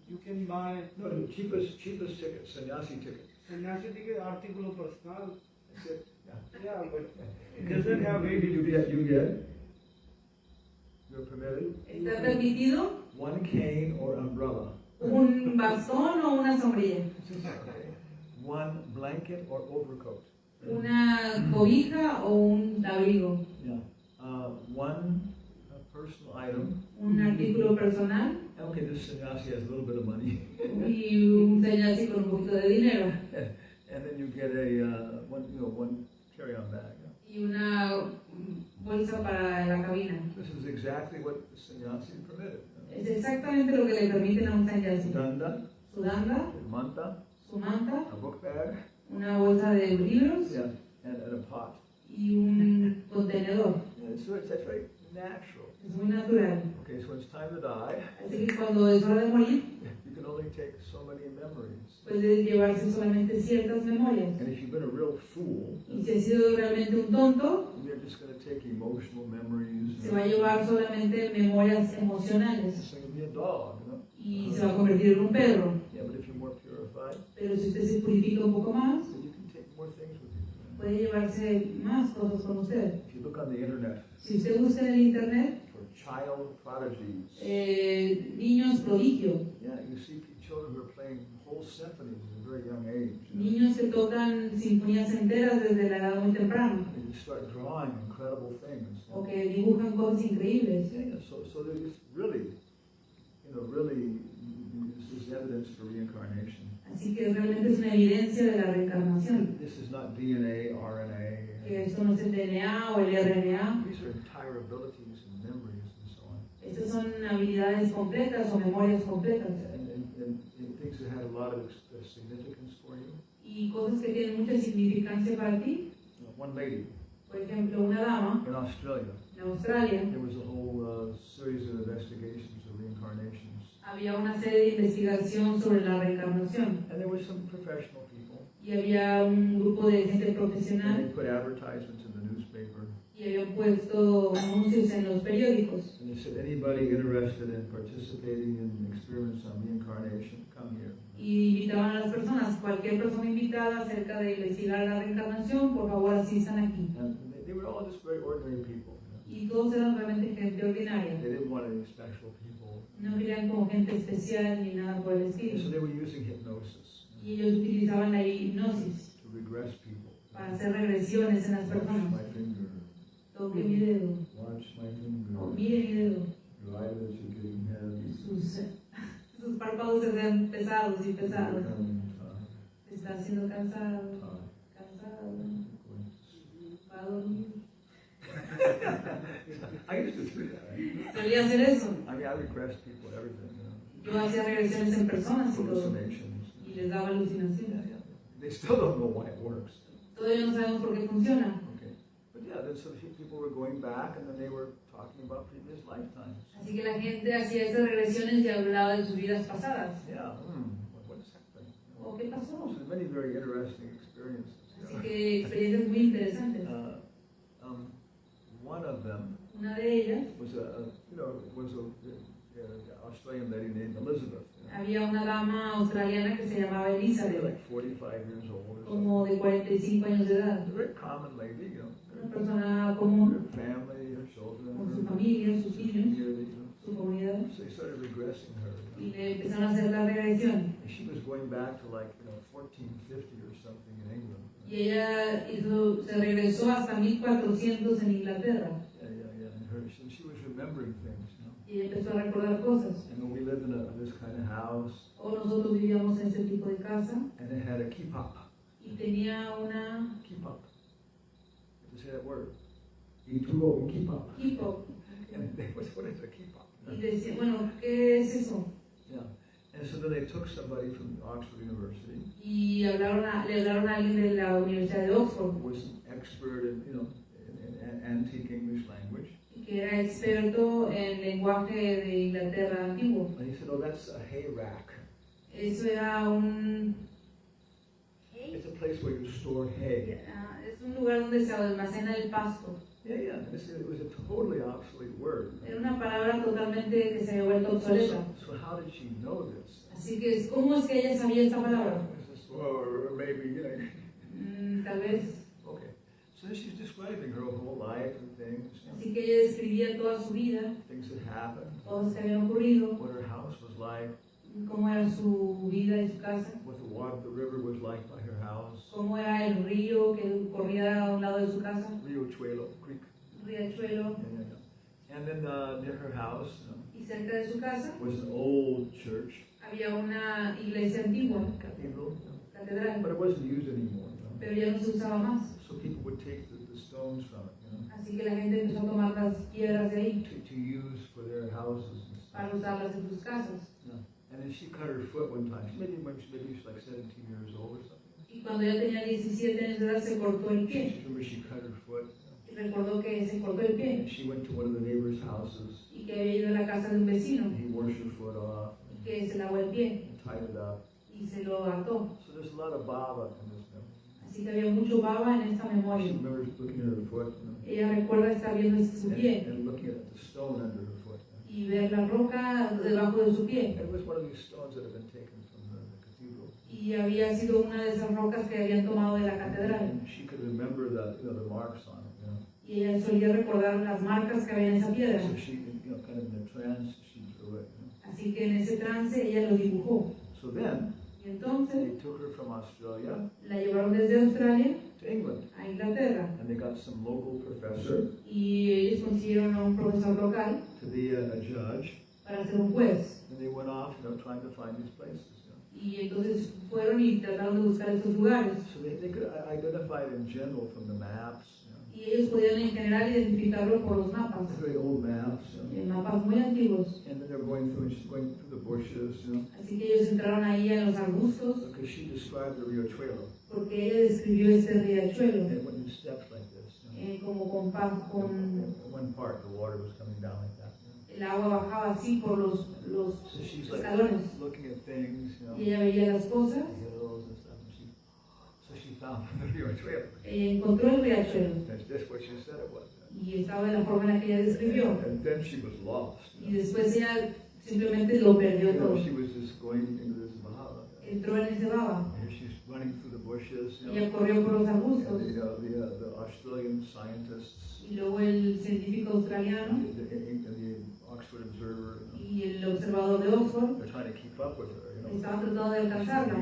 You can buy No, the cheapest ticket, sannyasi ticket. sannyasi ticket article personal. That's it. Yeah. Yeah, but it doesn't have Maybe any. you get. You're permitted ¿Está permitido one cane or umbrella, un bastón o una sombrilla? one blanket or overcoat. ¿Una cobija o un abrigo? Yeah. One personal item. ¿Un artículo personal? Okay, this sannyasi has a little bit of money. Y un señal con un poquito de dinero. And then you get a one carry-on bag. Y una bolsa para la cabina. This is exactly what the sannyasi permitted. Es exactamente lo que le permiten a un sanyasi. Danda, Su danda, manta, su manta, a book bag, una bolsa de libros yeah, and a pot. y un contenedor. Yeah, so that's very natural. Es muy natural. Okay, so when it's time to die, Así que cuando es hora de morir, you can only take so many memories. puede llevarse solamente ciertas memorias. And if you've been a real fool, Y si ha sido realmente un tonto, you're just going to take emotional memories. se va a llevar solamente memorias emocionales It's going to be a dog, you know? y se va a convertir en un perro. Yeah, but if you're more purified, Pero si usted se purifica un poco más, then you can take more things with you. puede llevarse más cosas con usted. If you look on the internet Si usted busca en el internet, for child prodigies, niños prodigio, yeah, you see children who are playing whole symphonies at a very young age. You know? niños que tocan sinfonías enteras desde la edad muy temprana, And you start drawing incredible things. o que dibujan cosas increíbles. Yeah, so there's really, this is evidence for reincarnation. Así que realmente es una evidencia de la reencarnación. This is not DNA, RNA. Que esto no es el DNA o el RNA. These are entire abilities and memories and so on. Estas son habilidades completas o memorias completas. And things that had a lot of significance for you. Y cosas que tienen mucha significancia para ti. One lady Por ejemplo, una dama in Australia, en Australia, there was a whole series of investigations of reincarnations. había una serie de investigación sobre la reencarnación. And there were some professional people. Y había un grupo de gente And profesional they put advertisements in the newspaper. y habían puesto anuncios en los periódicos. And they said, anybody interested in participating in experiments on reincarnation, come here. Y invitaban a las personas, cualquier persona invitada acerca de investigar la reencarnación, por favor asistan aquí. And they were all just very ordinary people. Y todos eran realmente gente ordinaria. They didn't want any special people. No querían como gente especial ni nada por el And so estilo. they were using hypnosis Y ellos utilizaban la hipnosis to regress people. para hacer regresiones en las Watch personas. my finger. Toque mi dedo, Watch my o finger. mire mi dedo. Your eyelids are getting heavy. Sus párpados se ven pesados y You're pesados. becoming tired. Está siendo cansado, Tired. cansado, Going to sleep. va a dormir. I used to do that. Solía hacer eso. I mean, I regress people, everything, you know. Yo hacía regresiones en personas y todo. Hallucinations. Y les daba alucinaciones. They still don't know why it works. Todavía no sabemos por qué funciona. Okay. But yeah, then so people were going back and then they were talking about previous lifetimes. Así que la gente hacía esas regresiones y hablaba de sus vidas pasadas. Yeah, what's happening? ¿O qué pasó? So many very interesting experiences. you Así know. que experiencias muy interesantes. One of them Una de ellas, was a Australian lady named Elizabeth. You know. había una dama australiana que se llamaba They were Elizabeth, like 45 years old or something. como de 45 años de edad. A very common lady, you know. Una persona común, Her family, her children, con su her familia, sus niños, community, you know. su comunidad, So they started regressing her. y le empezaron a hacer la regresión. And she was going back to 1450 or something in England. Y ella se regresó hasta 1400 en Inglaterra. Yeah. And she was remembering things, you know. Y ella empezó a recordar cosas. And we lived in this kind of house, O nosotros vivíamos en ese tipo de casa and it had a keep up. y tenía una Keep up. You have to say that word. Keep up. hipo. And they, what is a kippah? Y decía, bueno, ¿qué es eso? Yeah. And so then they took somebody from Oxford University Y le hablaron a alguien de la Universidad de Oxford, who was an expert in, in antique English language. que era experto en lenguaje de Inglaterra antiguo. And he said, oh, that's a hay rack. Eso era un... It's a place where you store hay. Es un lugar donde se almacena el pasto. Yeah, yeah. It was a totally obsolete word. Era una palabra totalmente que se había vuelto obsoleta. So how did she know this? Así que, ¿cómo es que ella sabía esta palabra? Or maybe, Tal vez. Okay. So then she's describing her whole life and things, Así que ella describía toda su vida, things that happened, cosas que habían ocurrido, what her house was like, cómo era su vida y su casa, what the water, the river was like by her house, cómo era el río que corría a un lado de su casa, Riachuelo Creek. riachuelo, Yeah. And then near her house y cerca de su casa was an old church, había una iglesia antigua, cathedral, catedral, but it wasn't used anymore. pero ya no se usaba más. So people would take the stones from it, Así que la gente empezó a tomar las piedras de ahí to use for their houses and para stuff. usarlas en sus casas. Yeah. And then she cut her foot one time. Maybe she's like 17 years old or something. Y cuando ella tenía 17 años de edad se cortó el pie. Remember she cut her foot. Y recordó que se cortó el pie And she went to one of the neighbors' houses. y que había ido a la casa de un vecino And he washed her foot off y que se lavó el pie and tied it up. y se lo ató. So there's a lot of baba in this memory. Así que había mucho baba en esta She memoria. remembers looking at her foot Ella recuerda estar viendo su pie and looking at the stone under her foot. y ver la roca debajo de su pie. It was one of these stones that had been taken from the cathedral. Y había sido una de esas rocas que habían tomado de la catedral. And she could remember the marks on it. Y ella solía recordar las marcas que había en esa piedra. So she, kind of in a trance, she drew it. Así que en ese trance ella lo dibujó. So then Y entonces they took her from Australia la llevaron desde Australia to England, a Inglaterra. and they got some local professor Y ellos consiguieron a un profesor local to be a judge, para ser un juez. and they went off, trying to find these places. Y entonces fueron y trataron de buscar estos lugares. So they could identify it in general from the maps, Y ellos podían en general identificarlo por los mapas. very old maps, Mapas muy antiguos. and then they're going through the bushes, Así que ellos entraron ahí en los arbustos because she described the Riachuelo, porque ella describió este riachuelo and it went in steps like this. como con In one part, the water was coming down like that. el agua bajaba así por los So she's like escalones. looking at things, Y ella veía las cosas, the hills and stuff, and so she found the Riachuelo. ella encontró el riachuelo That's just what she said it was. y estaba de la forma en la que ella describió. And then she was lost. Y después ella simplemente lo perdió todo. She was just going into this Bahama. Entró en ese baba. And she's running through the bushes. Ella corrió por los And arbustos. the Australian scientists, Y luego el científico australiano the Oxford Observer, y el observador de Oxford they're trying to keep up with her. estaban tratando de alcanzarla.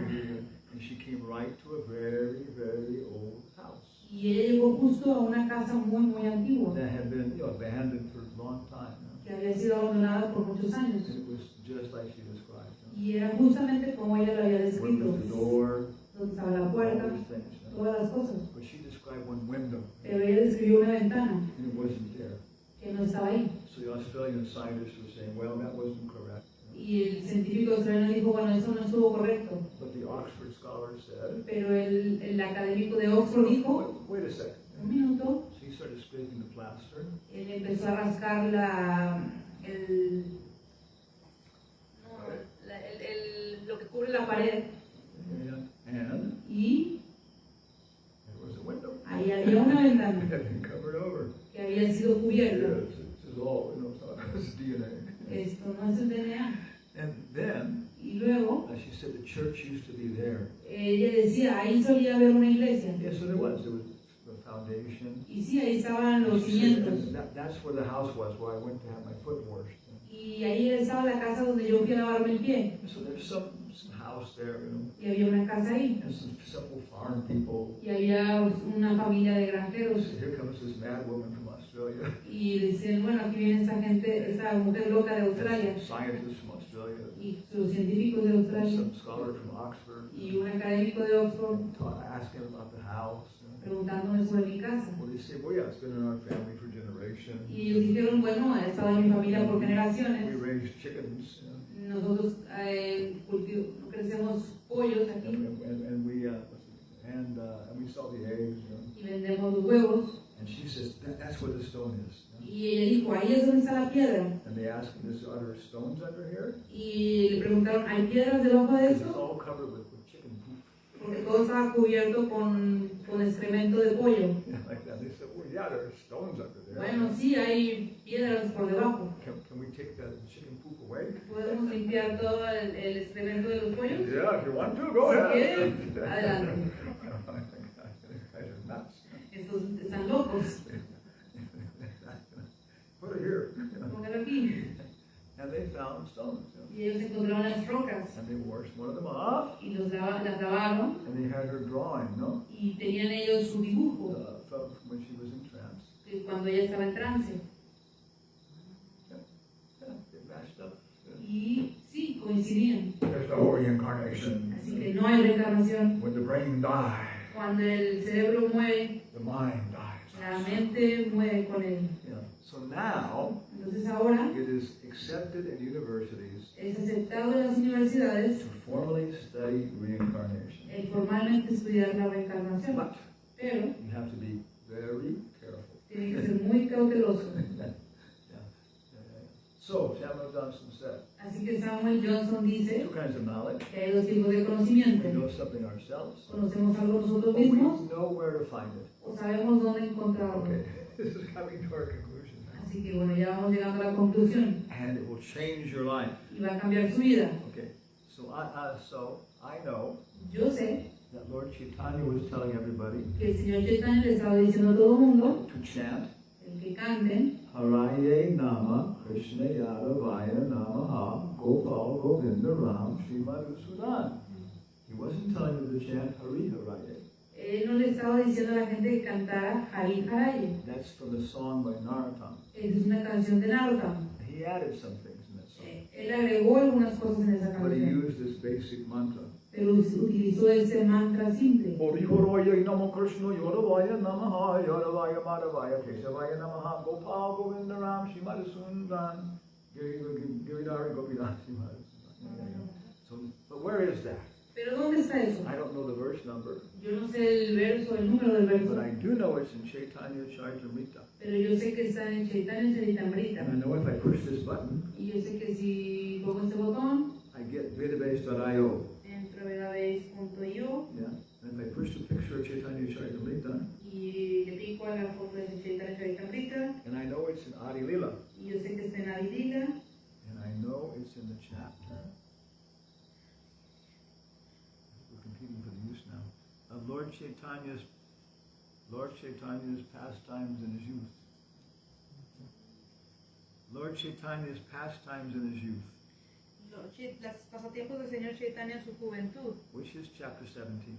And she came right to a very, very old house Y ella llegó justo a una casa muy antigua, that had been abandoned for a long time. que había sido abandonada por muchos años. And it was just like she described. Y era justamente como ella lo había Where descrito, was the door, donde estaba la all puerta, these things. todas las cosas. But she described one window, Pero ella describió una ventana and it wasn't there. que no estaba ahí. So the Australian scientists were saying, well, that wasn't correct. Y el científico australiano dijo, bueno, eso no estuvo correcto. But the Oxford scholar said, Pero el académico de Oxford dijo, wait a second. un minuto, So he started scraping the plaster. él empezó a rascar lo que cubre la pared And y there was a window. ahí había una It ventana had been covered over. que había sido cubierta. Yes, this is all, it's DNA. Esto no es el DNA. And then, Y luego, as she said, the church used to be there. ella decía, ahí solía haber una iglesia. Yes, so there was. There was the foundation. Y sí, ahí estaban los cimientos. That's where the house was, where I went to have my foot washed. Y ahí estaba la casa donde yo fui a lavarme el pie. So there's some house there, Y había una casa ahí. and some simple farm people. Y había una familia de So granjeros. here comes this mad woman from Australia. Y decían, bueno, aquí viene esta gente, esta mujer loca de Australia. Some scientists from Australia. Y sus científicos de Australia. Some scholar from Oxford. Y un académico de Oxford. Asking about the house. preguntándome sobre mi casa. Well, they say, well, yeah, it's been in our family for generations. Y ellos dijeron, bueno, ha estado en mi familia por We generaciones. raise chickens, you know, Nosotros crecemos pollos aquí and we sell the eggs, you know. y vendemos los huevos. And she says, that's where the stone is. You know? Y ella dijo, ahí es donde está la piedra. And they asked me, are there stones under here? Y le preguntaron, ¿hay piedras debajo de Because it's esto? all covered with chicken poop. Porque todo estaba cubierto con excremento de pollo. Yeah, like that. They said, well, yeah, there are stones under there. Bueno, sí, hay piedras por debajo. Can we take the chicken poop away? ¿Podemos limpiar todo el excremento de los pollos? Yeah, if you want to, go Si ahead. quieren, adelante. Guys are nuts. Estos están locos. Put it here. Póngalo aquí. And they found stones. You know. Y ellos encontraron las rocas And they washed one of them off. y las lavaron And they had her drawing, no? y tenían ellos su dibujo From when she was in trance. cuando ella estaba en trance. Yeah, they matched up. Y sí, coincidían. There's no reincarnation. Así que no hay reencarnación. When the brain dies, Cuando el cerebro muere, the mind dies. la mente muere con él. Yeah. So now Entonces ahora it is accepted in universities es aceptado en las universidades to formally study reincarnation. el formalmente estudiar la reencarnación. But Pero you have to be very careful. tiene que ser muy cauteloso. So, Samuel Johnson said, Así que Samuel Johnson dice two kinds of knowledge. que hay dos tipos de We conocimiento. know something ourselves, Conocemos algo nosotros but we mismos know where to find it. o sabemos dónde encontrarlo. Okay, this is coming to our conclusion. Así que bueno, ya vamos llegando a la conclusión And it will change your life. y va a cambiar su vida. Okay, so I know Yo sé that Lord Chaitanya was telling everybody que el Señor Chaitanya le estaba diciendo a todo el mundo, to chant el que canten, Haraye Nama Krishna Yadavaya Namaha Gopal Govinda Ram Srimad Sudan. He wasn't telling them to chant Hari Haraye. él no le estaba diciendo a la gente que cantara Hari Haraye. That's from the song by Narottam. Esa es una canción de Narottam. He added some things in that song. Él agregó algunas cosas en esa But he canción, used this basic mantra. pero utilizó ese mantra simple. Hari Haraye Nama Krishna Yadavaya Namaha Yadavaya Madhavaya Keshavaya Namaha Gopal Govinda Ram Srimad Sudan Giridhari Gopinath Srimad. So, but where is that? Pero ¿dónde está eso? I don't know the verse number, Yo no sé el verso, el número del but verso, I do know it's in Chaitanya Charitamrita. pero yo sé que está en Chaitanya Charitamrita. And I know if I push this button, Y yo sé que si pongo este botón I get database.io. en proveedores.io Yeah. And if I push the picture of Chaitanya Charitamrita, y le pico a la foto de Chaitanya Charitamrita and I know it's in Adi Lila, y yo sé que está en Adilila and I know it's in the chapter. We're competing for the use now. Of Lord Chaitanya's pastimes in his youth. Lord Chaitanya's pastimes in his youth, los pasatiempos del Señor Chaitanya en su juventud, which is chapter 17.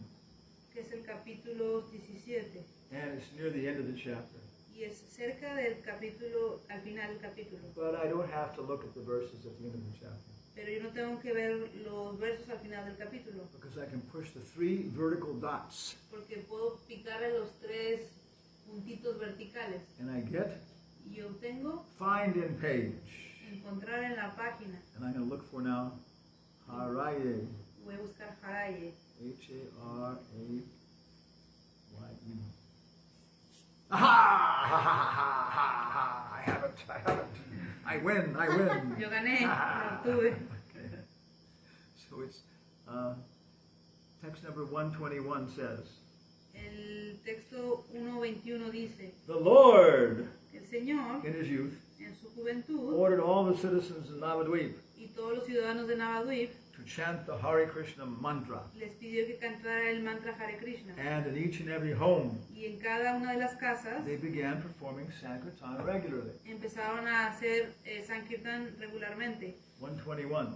que es el capítulo 17. And it's near the end of the chapter. Y es cerca del capítulo, al final del capítulo. But I don't have to look at the verses at the end of the chapter, Pero yo no tengo que ver los versos al final del capítulo, because I can push the 3 vertical dots, porque puedo picarle los 3 puntitos verticales. and I get Y yo obtengo find in page. encontrar en la página. And I'm going to look for now Haraye, Voy a buscar Haraye. Haraye. Aha! I have it. I win. Yo gané, lo obtuve. Okay. So it's text number 121 says, El texto 1.21 dice, the Lord el Señor in his youth en su juventud ordered all the citizens of Navadvip y todos los ciudadanos de Navadvip to chant the Hare Krishna mantra, les pidió que cantara el mantra Hare Krishna. and in each and every home Y en cada una de las casas they began performing Sankirtan regularly. empezaron a hacer Sankirtan regularmente. 121,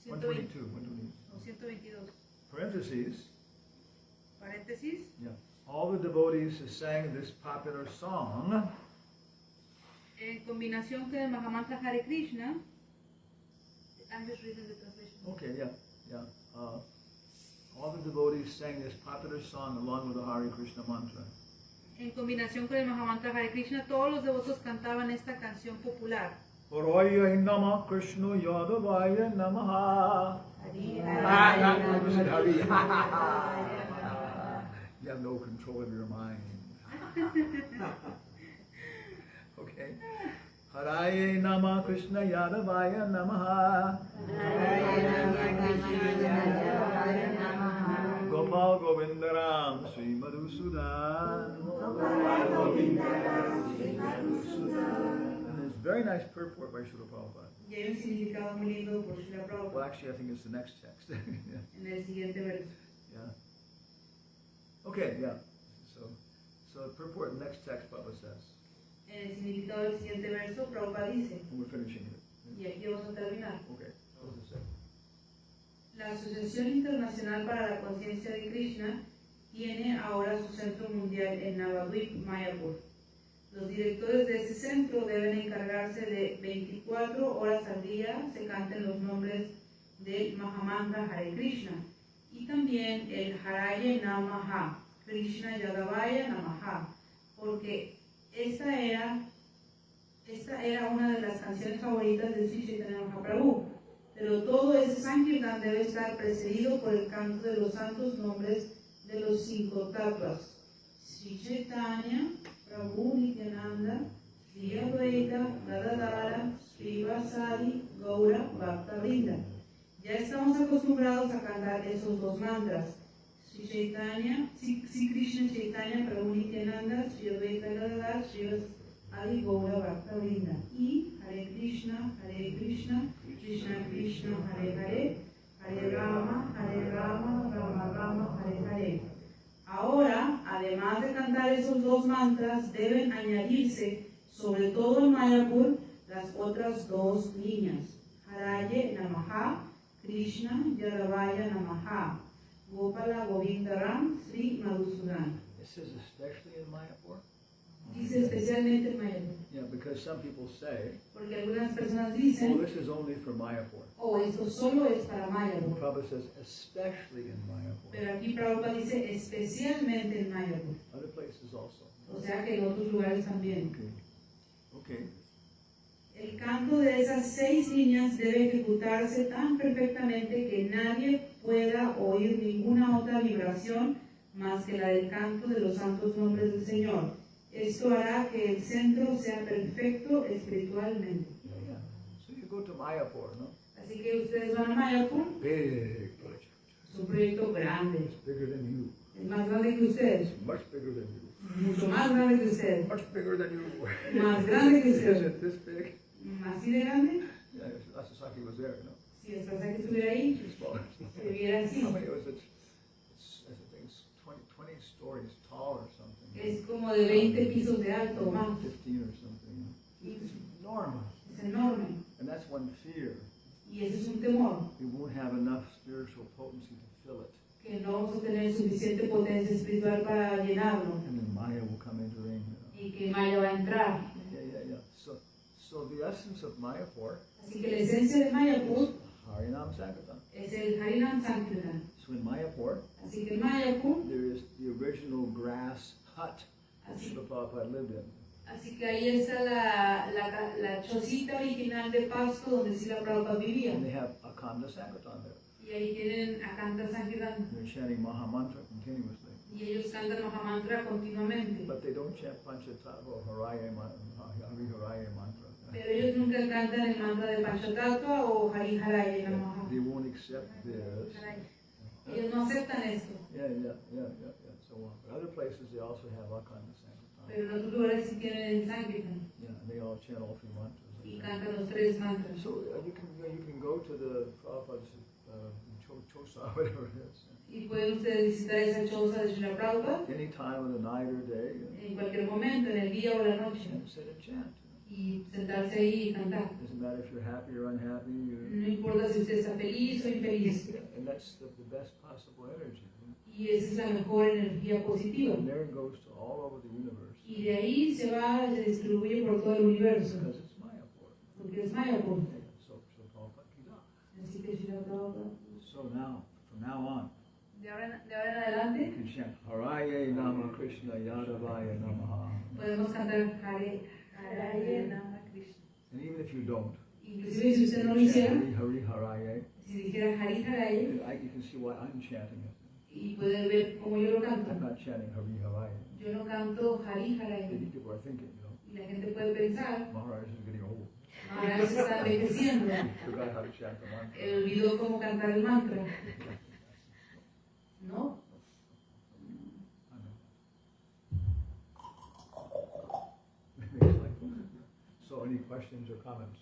120 122, 122. o 122. Parentheses, Paréntesis. yeah. All the devotees who sang this popular song En combinación con el Mahamantra Hare Krishna, I'm just reading the translation. okay, yeah. All the devotees devotees sang this popular song along with the Hare Krishna mantra. En combinación con el Mahamantra Hare Krishna, todos los devotos cantaban esta canción popular. Haraya Nama Krishna Yadavaya Namaha. Hari You said Hari. You have no control of your mind. Okay. Haraya Nama Krishna Yadavaya Namaha. Gopal Govindaram Sri Madhusudan. And there's very nice purport by Srila Prabhupada. Y hay un significado muy lindo por Srila Well, Prabhupada actually, I think it's the next text. Yeah. en el siguiente verso. Yeah. Okay, yeah. So the purport, the next text, Prabhupada says, En el significado del siguiente verso, Prabhupada dice, and we're finishing it. y aquí vamos a terminar. Okay, what does it say? La Asociación Internacional para la Conciencia de Krishna tiene ahora su centro mundial en Navadvip, Mayapur. Los directores de ese centro deben encargarse de 24 horas al día se canten los nombres del Mahamantra Hare Krishna y también el Haraya Namaha, Krishna Yadavaya Namaha, porque esta era una de las canciones favoritas de Sri Chaitanya Mahaprabhu. Pero todo ese Sankirtan debe estar precedido por el canto de los santos nombres de los 5 tattvas. Sri Chaitanya, Prabhu Nityananda, Sri Advaita, Gadadara, Sri Vasadi, Gaura, Bhakta-vrinda. Ya estamos acostumbrados a cantar esos 2 mantras. Sri Chaitanya, Sri Krishna Chaitanya, Prabhu Nityananda, Sri Advaita, Gadadara, Sri Vasadi, Gaura, Bhakta-vrinda. Y Hare Krishna, Krishna Krishna, Hare Hare, Hare Rama, Rama Rama, Hare Hare. Ahora, además de cantar esos 2 mantras, deben añadirse, sobre todo en Mayapur, las otras 2 líneas. Haraye Namaha, Krishna Yadavaya Namaha, Gopala Govindaram, Sri Madhusudan. It says especially in Mayapur. Dice especialmente en Mayapur, Yeah, because some people say, porque algunas personas oh, dicen, this is only for Mayapur. oh, esto solo es para Mayapur. Prabhupada says especially in Mayapur. Pero aquí Prabhupada dice especialmente en Mayapur. Other places also. O sea que en otros lugares también. Okay. El canto de esas 6 líneas debe ejecutarse tan perfectamente que nadie pueda oír ninguna otra vibración más que la del canto de los santos nombres del Señor. Esto hará que el centro sea perfecto espiritualmente. Yeah. So you go to Mayapur, no? Así que ustedes van a Mayapur, Big project. es un proyecto grande, It's bigger than you. es más grande que ustedes, Much bigger than you. mucho más grande que ustedes, Much bigger than you. más grande que Is ustedes, it this big? así de grande. Yeah, Sasaki was there, no? Si después de que estuviera ahí, It's smaller. se viera así. How many was it? I think it's 20 stories tall or something. Es como de 20 pisos de alto o más. 15 or something. It's enormous. Es enorme. And that's one fear. Y ese es un temor, We won't have enough spiritual potency to fill it. que no vamos a tener suficiente potencia espiritual para llenarlo. And then Maya will come into ring. Y que Maya va a entrar. Yeah. So the essence of Mayapur Así que la esencia de Mayapur is Harinam Sankirtan. es el Harinam Sankirtan. So in Mayapur, Así que en Mayapur, there is the original grass hut that Así- Srila Prabhupada lived in. así que ahí está la chocita original de pasto donde Srila Prabhupada vivía. And they have Akanda Sankirtan there. Y ahí tienen a Kanta Sankirtan. They're chanting Mahamantra continuously. Y ellos cantan Mahamantra continuamente. But they don't chant Panchatattva or Hari Haraya mantra. Pero ellos nunca cantan el mantra de Panchatattva o Hari Haraya Namaha. They won't accept this. Ellos no aceptan esto. Yeah. So on. But other places they also have Akanda Sankirtan. Pero en otros lugares sí tienen el Sankirtan. Yeah, and they all chant all 3 mantras. Y cantan los 3 mantras. So you can go to the Prabhupada's Chosa, whatever it is. Y pueden ustedes visitar esa choza de Srila Prabhupada Any time of the night or day, en cualquier momento, en el día o la noche. and sit and chant. Y sentarse ahí y cantar. Doesn't matter if you're happy or unhappy. No importa si usted está feliz o infeliz. And that's the best possible energy. Y esa es la mejor energía positiva. And there it goes to all over the universe. Y de ahí se va, se distribuye por todo el universo. Because it's Mayapur. Porque es Mayapur. So Prabhupada Kida. Así que Srila Prabhupada. So now, from now on, De ahora en grande. You can chant Haraye Nama Krishna Yadavaya Namaha. Podemos cantar Hare Nama Krishna. And even if you don't, Inclusive si usted no lo chant hiciera, Hari Haraye, si dijera Hari Haraye, you can see why I'm chanting it. y puede ver cómo yo lo I'm canto. not chanting Hari Haraye. Yo no canto Hari Haraye. Maybe people are thinking, Y la gente puede pensar, Maharaj is getting old. ahora se está envejeciendo. Forgot how to chant the mantra. Olvidó cómo cantar el mantra. ¿No? So, any questions or comments?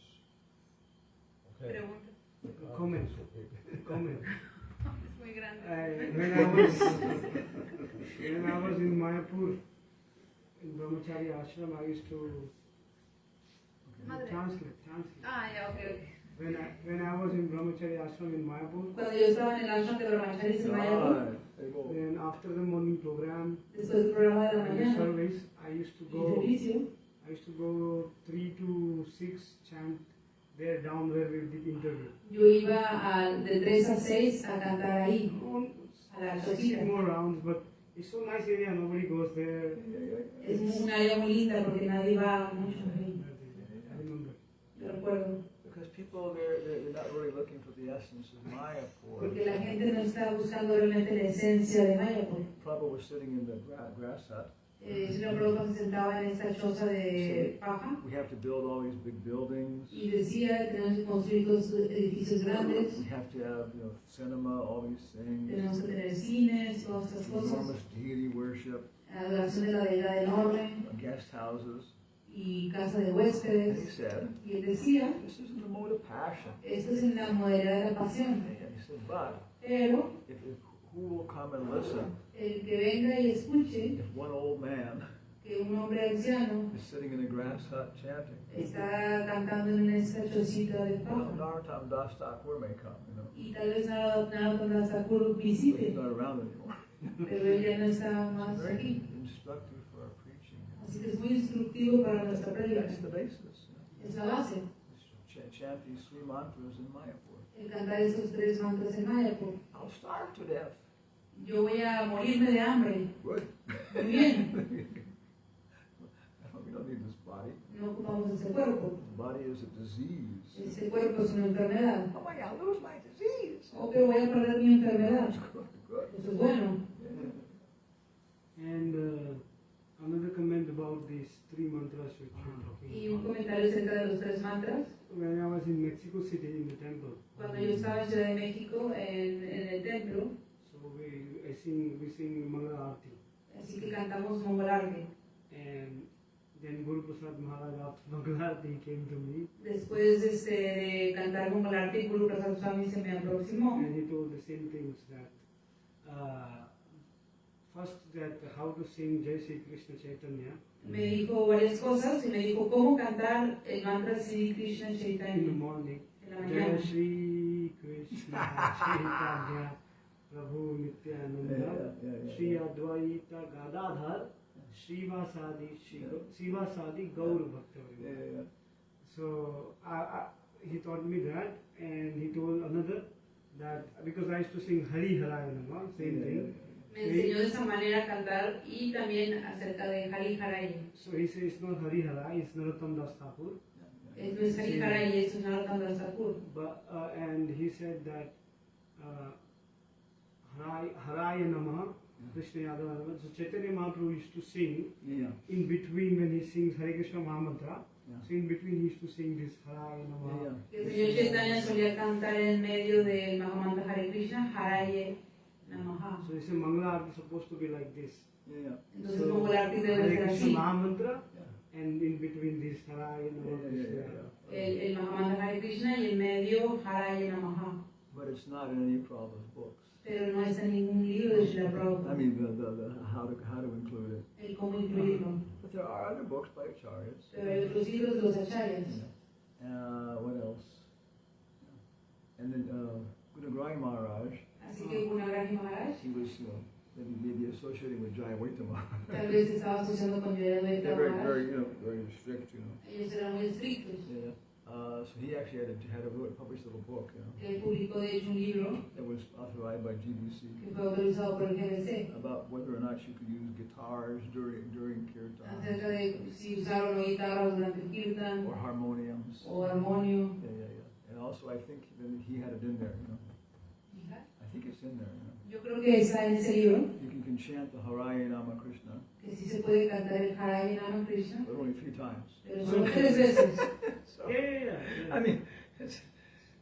Okay. Pregunta. Comment. Comment. Es muy grande. When I was in Mayapur, in Brahmachari Ashram, I used to Madre. translate. Ah, ya, ok, ok. When I was in Brahmachari Ashram in Mayapur, Cuando yo estaba en el ashram de Brahmachari en Mayapur, then after the morning program después del programa de la and the mañana, service, I used to el go servicio, 3 to 6 chant there down where we did interview. yo iba de 3 a 6 a cantar ahí, a la 6 cocina. more rounds, but it's so nice area, nobody goes there. Es un área muy linda porque nadie va mucho ahí. I remember. Yo recuerdo. Because people, they're not really looking for the essence of Mayapur. Porque la gente no está buscando realmente la esencia de Mayapur. Prabhupada was sitting in the grass hut. El señor Prabhupada se sentaba en esta choza de paja We have to build all these big buildings. y decía, tenemos que construir dos edificios grandes, We have to have, cinema, all these things. tenemos que tener cines, todas estas cosas, Enormous deity worship, adoración de la deidad enorme guest houses. y casa de And huéspedes. he said, Y él decía, this isn't a mode of passion. esto es en la modalidad de la pasión, And he said, but pero if who will come and listen el que venga y escuche if one old man que un hombre anciano is sitting in a grass hut chanting? está cantando en esta chocita de paja. Narottam Das Thakur may come, Y tal vez Narottam Das Thakur but visite, he's not around anymore. pero él ya no está más It's very aquí. instructive for our preaching. Así que es muy instructivo para nuestra prédica. That's the basis. Es la base, Chant these 3 mantras in Mayapur. el cantar estos 3 mantras en Mayapur. I'll starve to death. Yo voy a morirme de hambre. Good. Muy bien, We don't need this body. no ocupamos ese cuerpo. The body is a disease. Ese cuerpo es una enfermedad. Oh my God, I'll lose my disease. O que voy a perder mi enfermedad. Good, good. Eso es bueno. Yeah. And another comment about these 3 mantras which you're talking Y un about. comentario acerca de los 3 mantras. When I was in Mexico City in the temple, Cuando yo estaba en Ciudad de México, en el templo, so we sing Mangala Aarti. así que cantamos Mangalarti. And then Guru Prasad Maharaj after Mangala Aarti he came to me Después de cantar Mangalarti, Guru Prasad Swami se me aproximó and he told the same things that first that how to sing Jai Sri Krishna Chaitanya me dijo varias cosas y me dijo cómo cantar el mantra Sri Krishna in the Chaitanya morning. en la Jai mañana. Shri Krishna Chaitanya Prabhu Nityananda Shri Advaita Gadadhar Srivasadi Gaur Bhakta. Yeah. So he taught me that, and he told another that because I used to sing Hari Haraya Nama, same thing. Me enseñó de esa manera a cantar y también acerca de Hari Haraye. So he says it's not Hari Haraya, it's Narottam Das Thakur. No es Hari Haraye, es Narottam Das Thakur. But and he said that Haraya Namaha, Krishna Yadava Namaha. So Chaitanya Mahaprabhu used to sing Yeah. in between when he sings Hare Krishna Mahamantra. Yeah. So in between he used to sing this Haraya Namaha. Yeah. El señor Chaitanya solía cantar en medio del Mahamantra Hare Krishna, Haraye Namaha. So he said Mangala Aarti is supposed to be like this. Yeah. Entonces Mangalarti debe Hare ser Krishna así. Mahamantra, Yeah. and in between this Haraya Namaha Krishna. El Mahamantra Hare Krishna y en medio Haraye Namaha. But it's not in any Prabhupada's books. Pero no está en ningún libro de Srila I Prabhupada mean, the how to include it. el cómo incluirlo. But there are other books by acharyas. Pero hay otros libros de los acharyas. What else? And then Gunagrai Maharaj, Así que Gunagrahi Maharaj he was maybe associating with Jayaweta Maharaj. tal vez estaba asociando con Jayadvaita They're very, Maharaj. very, very strict, Ellos eran muy estrictos. Yeah. So he actually had a published little book, you know, Él publicó de hecho un libro that was authorized by GBC que fue autorizado por el GBC about whether or not you could use guitars during kirtan acerca de si usaron guitarras durante el kirtan or harmoniums. o armonio. Yeah. And also, I think that he had it in there, you know. I think it's in there, you know. Yo creo que está en ese libro, You can chant the Hare Nama Krishna, que sí se puede cantar el Hare Nama Krishna, but only 3 times. pero solo 3 veces. So, Yeah. I mean, it's,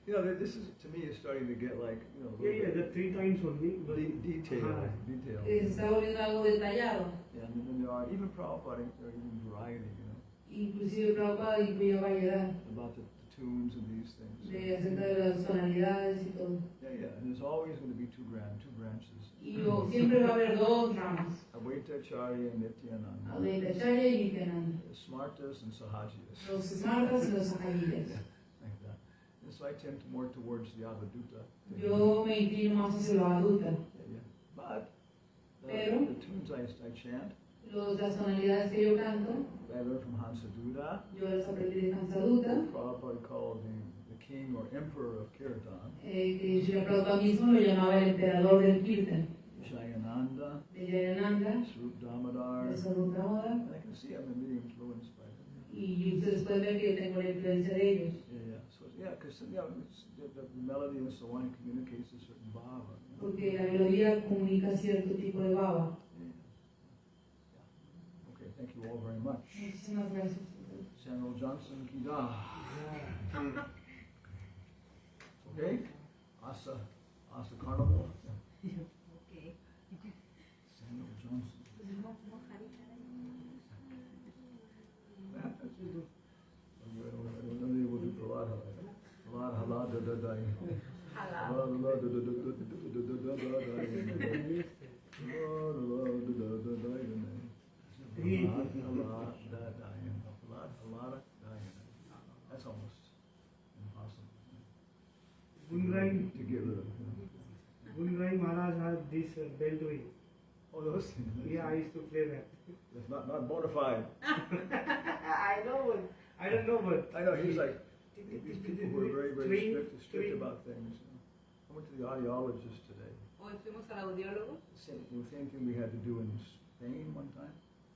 you know, this is, to me, is starting to get like, you know, a little The 3 times only. But detail. Se está volviendo algo detallado. Yeah, and then there are, even Prabhupada, there are even variety, you know, Inclusive Prabhupada incluye variedad about the tunes and these things. acerca de las tonalidades y todo. Yeah, and there's always going to be two branches. Y siempre va a haber 2 ramas, Advaita Acharya and Nityananda. Advaita Acharya y Nityananda, Smartas and Sahajias. los Smartas y los Sahayiyas. Like that. And so I tend more towards the Avaduta. Yo me inclino más hacia la adulta, Yeah. But Pero- the tunes I chant, las tonalidades que yo canto, I learned from Hansa Duda. yo las aprendí de Hansaduta, Prabhupada called the king or emperor of Kirtan, que Srila Prabhupada mismo lo llamaba el emperador del Kirtan, Jayananda, de Jayananda, Swarup Damodar. de Swarup Damodar, And I can see I'm really influenced by them. y ustedes pueden ver que yo tengo la influencia de ellos. Yeah. So because the melody and so on communicates a certain bhava. You know? Porque la melodía comunica cierto tipo de baba. Yeah. Okay, thank you all very much. Muchísimas gracias. Samuel Johnson Kida. Okay? Asa Carnival. Okay. Samuel Johnson. That's almost impossible Gunrai to get rid of. Gunrai Maharaj had this beltway. Oh, those things. Yeah, I used to play that. It's not bona fide. I know, but I don't know, but I know, he's like, these people who are very, very strict Three. about things. You know. I went to the audiologist today. Hoy fuimos al audiólogo The same thing we had to do in Spain one time.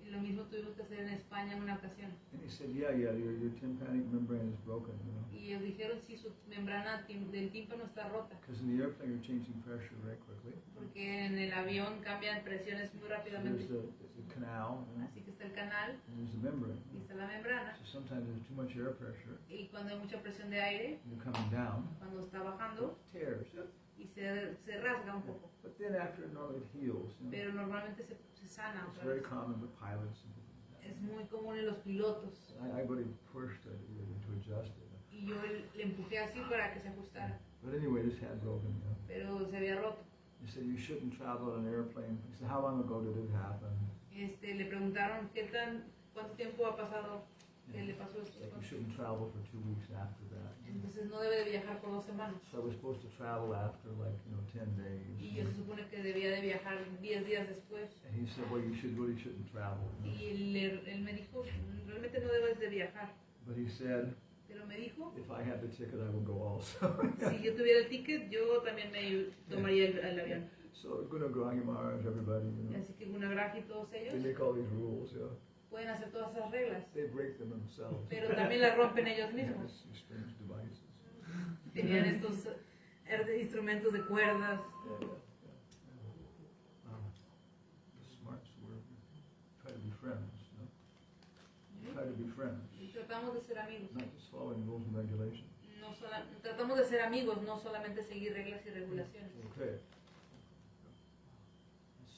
y lo mismo tuvimos que hacer en España en una ocasión. And he said, yeah, your tympanic membrane is broken, you know. Y ellos dijeron si su membrana del tímpano está rota, Because in the airplane you're changing pressure very quickly. porque en el avión cambian presiones muy rápidamente. There's the canal, you know, Así que está el canal and there's the membrane. y está la membrana. So sometimes there's too much air pressure, Y cuando hay mucha presión de aire, you're coming down, cuando está bajando, tears. y se rasga un poco. But then after normally it heals. You know. Pero normalmente se sana It's otra very vez. common with pilots and people. Es muy común en los pilotos. I really pushed it to adjust it. Y yo le empujé así para que se ajustara. But anyway, this had broken, you know. Pero se había roto. He said you shouldn't travel on an airplane. He said, how long ago did it happen? Le preguntaron cuánto tiempo ha pasado que le pasó esto. Like you shouldn't travel for 2 weeks after that. Entonces no debe de viajar por 2 semanas. So I was supposed to travel after 10 days. Y yo se supone que debía de viajar 10 días después. And he said, well, you really shouldn't travel. You know? Y él me dijo, realmente no debes de viajar. But he said, Pero me dijo, if I had the ticket, I would go also. si yo tuviera el ticket, yo también me tomaría el avión. So Gunagrahi Maharaj, everybody, you know, Así que Gunagrahi y todos they ellos make all these rules, you know. pueden hacer todas esas reglas. They break them themselves. Pero también las rompen ellos They have mismos. these strange devices. Tenían estos instrumentos de cuerdas. Yeah. The smarts were try to be friends, you know. Try to be friends, Y tratamos de ser amigos. not just following rules and regulations. Tratamos de ser amigos, no solamente seguir reglas y regulaciones. Okay.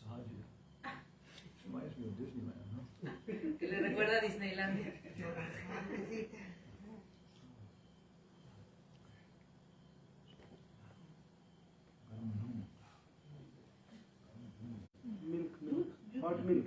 Sahaji. Reminds me of Disneyland, huh? Que le recuerda a Disneylandia. milk, hot milk.